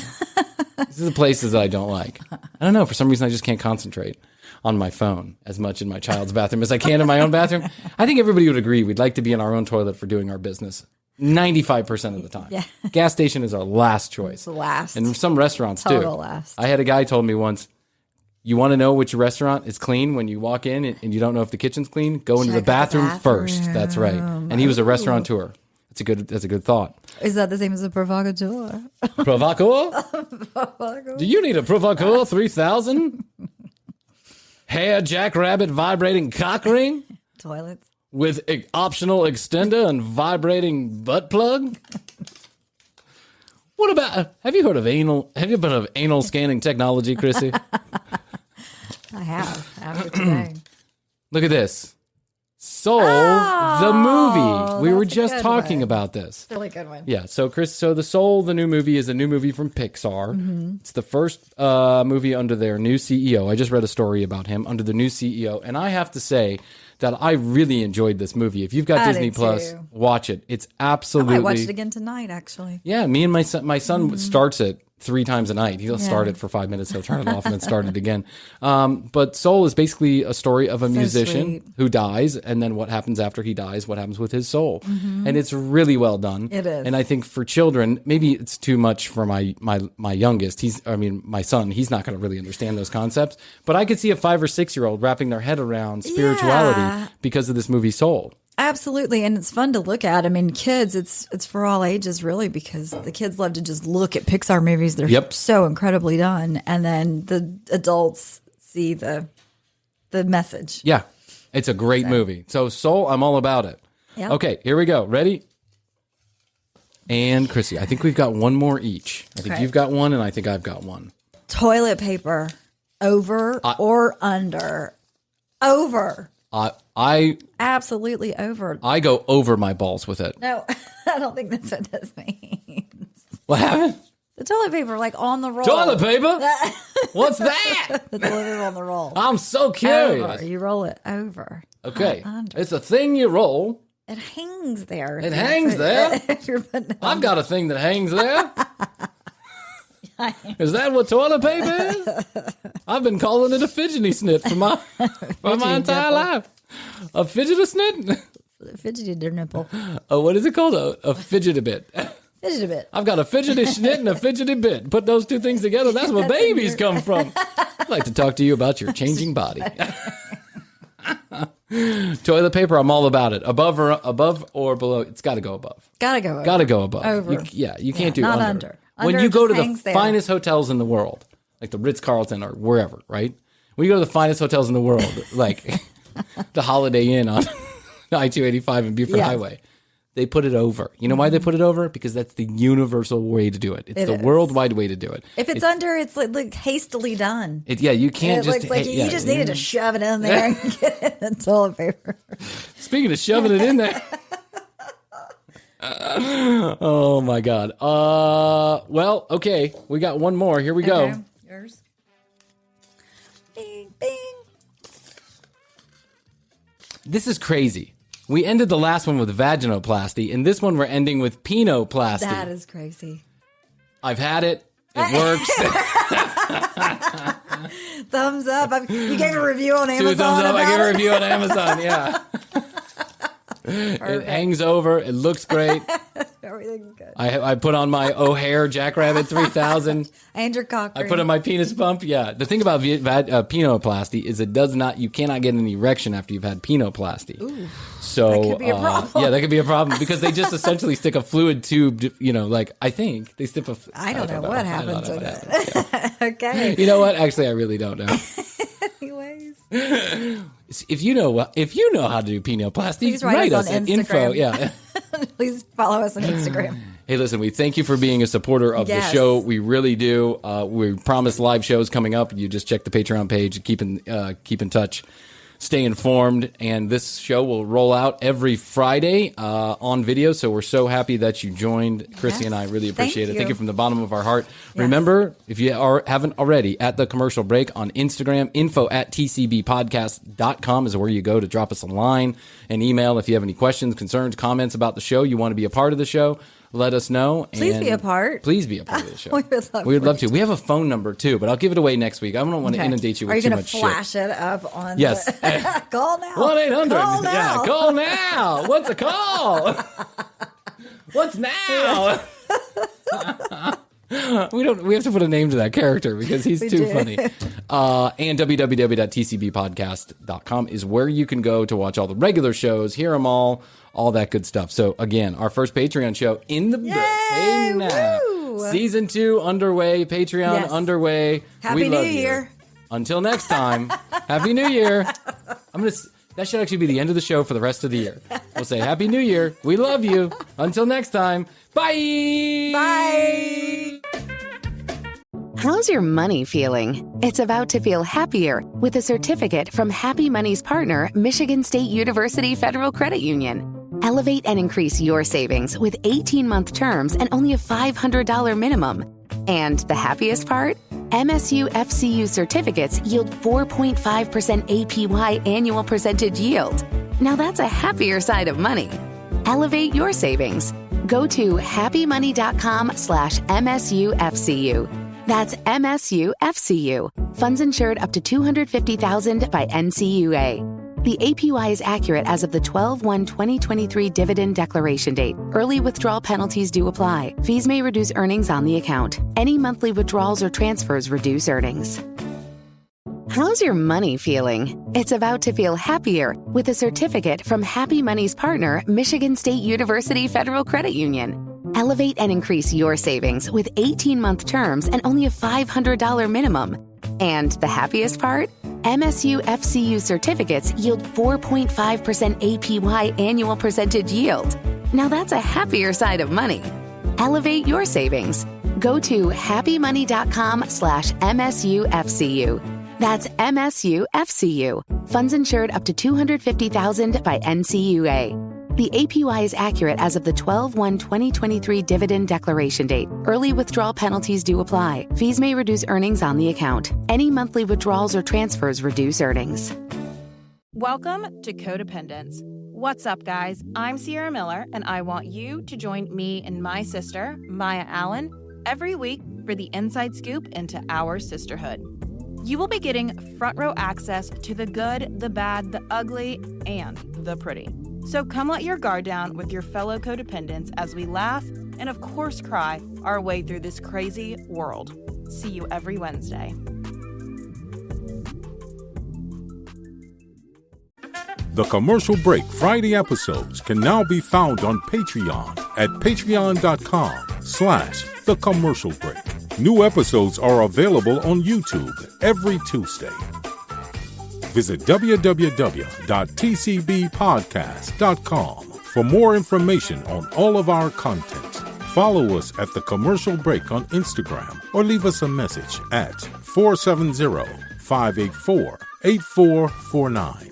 [SPEAKER 6] These are the places that I don't like. I don't know. For some reason, I just can't concentrate on my phone as much in my child's bathroom as I can in my own bathroom. I think everybody would agree we'd like to be in our own toilet for doing our business 95% of the time.
[SPEAKER 7] Yeah.
[SPEAKER 6] Gas station is our last choice.
[SPEAKER 7] It's the last.
[SPEAKER 6] And some restaurants
[SPEAKER 7] Total
[SPEAKER 6] too.
[SPEAKER 7] last.
[SPEAKER 6] I had a guy told me once, you want to know which restaurant is clean when you walk in and you don't know if the kitchen's clean? Go into the bathroom first. That's right. And he was a restaurateur. That's a good thought.
[SPEAKER 7] Is that the same as a provocateur?
[SPEAKER 6] Provocateur? Do you need a Provocateur 3000? Hair jackrabbit vibrating cock ring?
[SPEAKER 7] Toilets.
[SPEAKER 6] With optional extender and vibrating butt plug? What about, have you heard of anal scanning technology, Krissy?
[SPEAKER 7] I have, after today.
[SPEAKER 6] Look at this. Soul, the movie. We were just talking about this.
[SPEAKER 7] Really good one.
[SPEAKER 6] Yeah, so the Soul, the new movie, is a new movie from Pixar. Mm-hmm. It's the first movie under their new CEO. I just read a story about him under the new CEO, and I have to say that I really enjoyed this movie. If you've got Disney Plus, watch it. It's absolutely.
[SPEAKER 7] I might watch it again tonight, actually.
[SPEAKER 6] Yeah, me and my son starts it 3 times a night. He'll start it for 5 minutes, he'll turn it off, and then start it again. But Soul is basically a story of a musician who dies, and then what happens after he dies, what happens with his soul. Mm-hmm. And it's really well done.
[SPEAKER 7] It is.
[SPEAKER 6] And I think for children, maybe it's too much for my youngest. My son, he's not going to really understand those concepts. But I could see a 5 or 6 year old wrapping their head around spirituality because of this movie Soul.
[SPEAKER 7] Absolutely, and it's fun to look at. I mean, kids, it's for all ages, really, because the kids love to just look at Pixar movies. They're so incredibly done, and then the adults see the message.
[SPEAKER 6] Yeah, it's a great movie. So Soul, I'm all about it. Yep. Okay, here we go. Ready? And Krissy, I think we've got one more each. I think you've got one, and I think I've got one.
[SPEAKER 7] Toilet paper, over or under? Over.
[SPEAKER 6] I
[SPEAKER 7] absolutely over.
[SPEAKER 6] I go over my balls with it.
[SPEAKER 7] No, I don't think that's what this means.
[SPEAKER 6] What happened?
[SPEAKER 7] The toilet paper, like on the roll.
[SPEAKER 6] Toilet paper? What's that?
[SPEAKER 7] The toilet paper on the roll.
[SPEAKER 6] I'm so curious.
[SPEAKER 7] Over. You roll it over.
[SPEAKER 6] Okay. It's a thing you roll.
[SPEAKER 7] It hangs there.
[SPEAKER 6] It hangs there? I've got a thing that hangs there. Is that what toilet paper is? I've been calling it a fidgety snit for my entire life. A fidgety snit?
[SPEAKER 7] Fidgety nipple.
[SPEAKER 6] Oh, what is it called? A fidgety bit.
[SPEAKER 7] Fidgety bit.
[SPEAKER 6] I've got a fidgety snit and a fidgety bit. Put those two things together, that's where babies come from. I'd like to talk to you about your changing body. Toilet paper, I'm all about it. Above or below, it's got to go above.
[SPEAKER 7] Got to go over.
[SPEAKER 6] Got to go above.
[SPEAKER 7] Over.
[SPEAKER 6] You can't do
[SPEAKER 7] not
[SPEAKER 6] under.
[SPEAKER 7] Under
[SPEAKER 6] When you go to the
[SPEAKER 7] there.
[SPEAKER 6] finest hotels in the world, like the Ritz-Carlton or wherever, right? When you go to the finest hotels in the world, like the Holiday Inn on I-285 and Buford Highway, they put it over. You know why they put it over? Because that's the universal way to do it. It's the worldwide way to do it.
[SPEAKER 7] If it's under, it's like hastily done.
[SPEAKER 6] You can't just...
[SPEAKER 7] you just needed to shove it in there and get in the toilet paper.
[SPEAKER 6] Speaking of shoving it in there... Oh my God. Well, okay. We got one more. Here we go.
[SPEAKER 7] Yours. Bing, bing.
[SPEAKER 6] This is crazy. We ended the last one with vaginoplasty, and this one we're ending with penoplasty.
[SPEAKER 7] That is crazy.
[SPEAKER 6] I've had it. It works.
[SPEAKER 7] Thumbs up. You gave a review on Amazon.
[SPEAKER 6] 2 thumbs up. I gave a review on Amazon. Yeah. It hangs over. It looks great.
[SPEAKER 7] Everything's good.
[SPEAKER 6] I put on my O'Hare Jackrabbit 3000.
[SPEAKER 7] And your cock ring.
[SPEAKER 6] I put on my penis pump. Yeah. The thing about penoplasty is you cannot get an erection after you've had penoplasty.
[SPEAKER 7] Ooh,
[SPEAKER 6] so
[SPEAKER 7] that could be a problem.
[SPEAKER 6] Yeah, that could be a problem because they just essentially stick a fluid tube. I think they stick a.
[SPEAKER 7] I don't know what happens with it. Yeah. Okay.
[SPEAKER 6] You know what? Actually, I really don't know.
[SPEAKER 7] Anyways.
[SPEAKER 6] If you know how to do penoplasty,
[SPEAKER 7] please write us
[SPEAKER 6] at
[SPEAKER 7] Instagram.
[SPEAKER 6] info. Yeah.
[SPEAKER 7] Please follow us on Instagram.
[SPEAKER 6] Hey, listen, we thank you for being a supporter of the show. We really do. We promise live shows coming up. You just check the Patreon page, keep in touch, stay informed. And this show will roll out every Friday on video. So we're so happy that you joined, Krissy and I. Really appreciate it. Thank you from the bottom of our heart. Yes. Remember, if you haven't already, at the commercial break on Instagram, info@tcbpodcast.com is where you go to drop us a line, an email if you have any questions, concerns, comments about the show. You want to be a part of the show. let us know.
[SPEAKER 7] Please be a part.
[SPEAKER 6] Please be a part of the show.
[SPEAKER 7] We would love
[SPEAKER 6] to. We have a phone number too, but I'll give it away next week. I don't want to inundate you with too much shit.
[SPEAKER 7] Are you going to flash it up on
[SPEAKER 6] Yes.
[SPEAKER 7] Call now.
[SPEAKER 6] 1-800.
[SPEAKER 7] Call now.
[SPEAKER 6] Yeah, call now. What's a call? What's now? We have to put a name to that character because he's too funny. And www.tcbpodcast.com is where you can go to watch all the regular shows, hear them all that good stuff. So again, our first Patreon show in the books. Hey, now. Season 2 underway, Patreon underway.
[SPEAKER 7] Happy New Year.
[SPEAKER 6] Until next time, Happy New Year. That should actually be the end of the show for the rest of the year. We'll say Happy New Year. We love you. Until next time. Bye.
[SPEAKER 7] Bye.
[SPEAKER 8] How's your money feeling? It's about to feel happier with a certificate from Happy Money's partner, Michigan State University Federal Credit Union. Elevate and increase your savings with 18-month terms and only a $500 minimum. And the happiest part? MSU FCU certificates yield 4.5% APY annual percentage yield. Now that's a happier side of money. Elevate your savings. Go to happymoney.com/MSUFCU. That's MSUFCU. Funds insured up to $250,000 by NCUA. The APY is accurate as of the 12/1/2023 dividend declaration date. Early withdrawal penalties do apply. Fees may reduce earnings on the account. Any monthly withdrawals or transfers reduce earnings. How's your money feeling? It's about to feel happier with a certificate from Happy Money's partner, Michigan State University Federal Credit Union. Elevate and increase your savings with 18-month terms and only a $500 minimum. And the happiest part? MSU FCU certificates yield 4.5% APY annual percentage yield. Now that's a happier side of money. Elevate your savings. Go to happymoney.com/MSUFCU. That's MSUFCU. Funds insured up to $250,000 by NCUA. The APY is accurate as of the 12/1/2023 dividend declaration date. Early withdrawal penalties do apply. Fees may reduce earnings on the account. Any monthly withdrawals or transfers reduce earnings.
[SPEAKER 9] Welcome to Codependence. What's up, guys? I'm Sierra Miller, and I want you to join me and my sister, Maya Allen, every week for the inside scoop into our sisterhood. You will be getting front row access to the good, the bad, the ugly, and the pretty. So come let your guard down with your fellow codependents as we laugh and, of course, cry our way through this crazy world. See you every Wednesday.
[SPEAKER 5] The Commercial Break Friday episodes can now be found on Patreon at patreon.com/The Commercial Break. New episodes are available on YouTube every Tuesday. Visit www.tcbpodcast.com for more information on all of our content. Follow us at The Commercial Break on Instagram or leave us a message at 470-584-8449.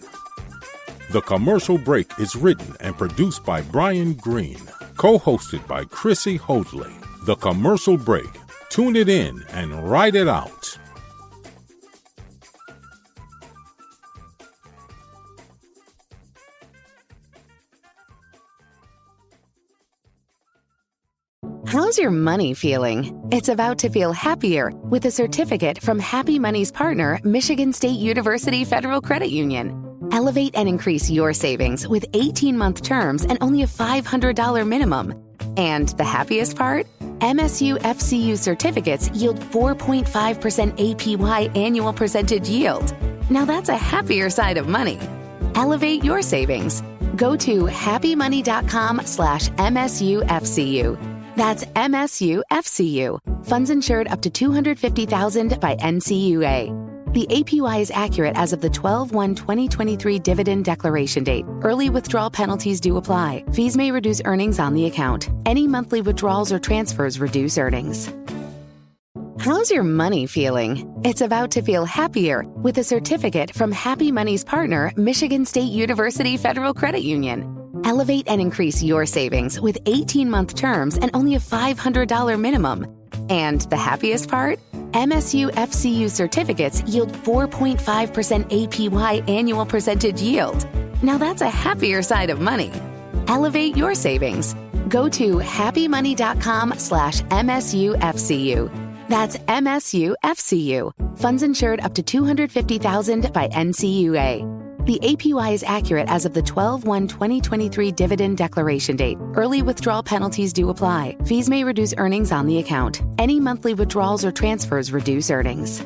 [SPEAKER 5] The Commercial Break is written and produced by Bryan Green, co-hosted by Krissy Hoadley. The Commercial Break. Tune it in and write it out.
[SPEAKER 8] How's your money feeling? It's about to feel happier with a certificate from Happy Money's partner, Michigan State University Federal Credit Union. Elevate and increase your savings with 18-month terms and only a $500 minimum. And the happiest part? MSU FCU certificates yield 4.5% APY annual percentage yield. Now that's a happier side of money. Elevate your savings. Go to happymoney.com/MSUFCU. That's MSUFCU. Funds insured up to $250,000 by NCUA. The APY is accurate as of the 12/1/2023 dividend declaration date. Early withdrawal penalties do apply. Fees may reduce earnings on the account. Any monthly withdrawals or transfers reduce earnings. How's your money feeling? It's about to feel happier with a certificate from Happy Money's partner, Michigan State University Federal Credit Union. Elevate and increase your savings with 18-month terms and only a $500 minimum. And the happiest part? MSU FCU certificates yield 4.5% APY annual percentage yield. Now that's a happier side of money. Elevate your savings. Go to happymoney.com/MSUFCU. That's MSUFCU. Funds insured up to $250,000 by NCUA. The APY is accurate as of the 12/1/2023 dividend declaration date. Early withdrawal penalties do apply. Fees may reduce earnings on the account. Any monthly withdrawals or transfers reduce earnings.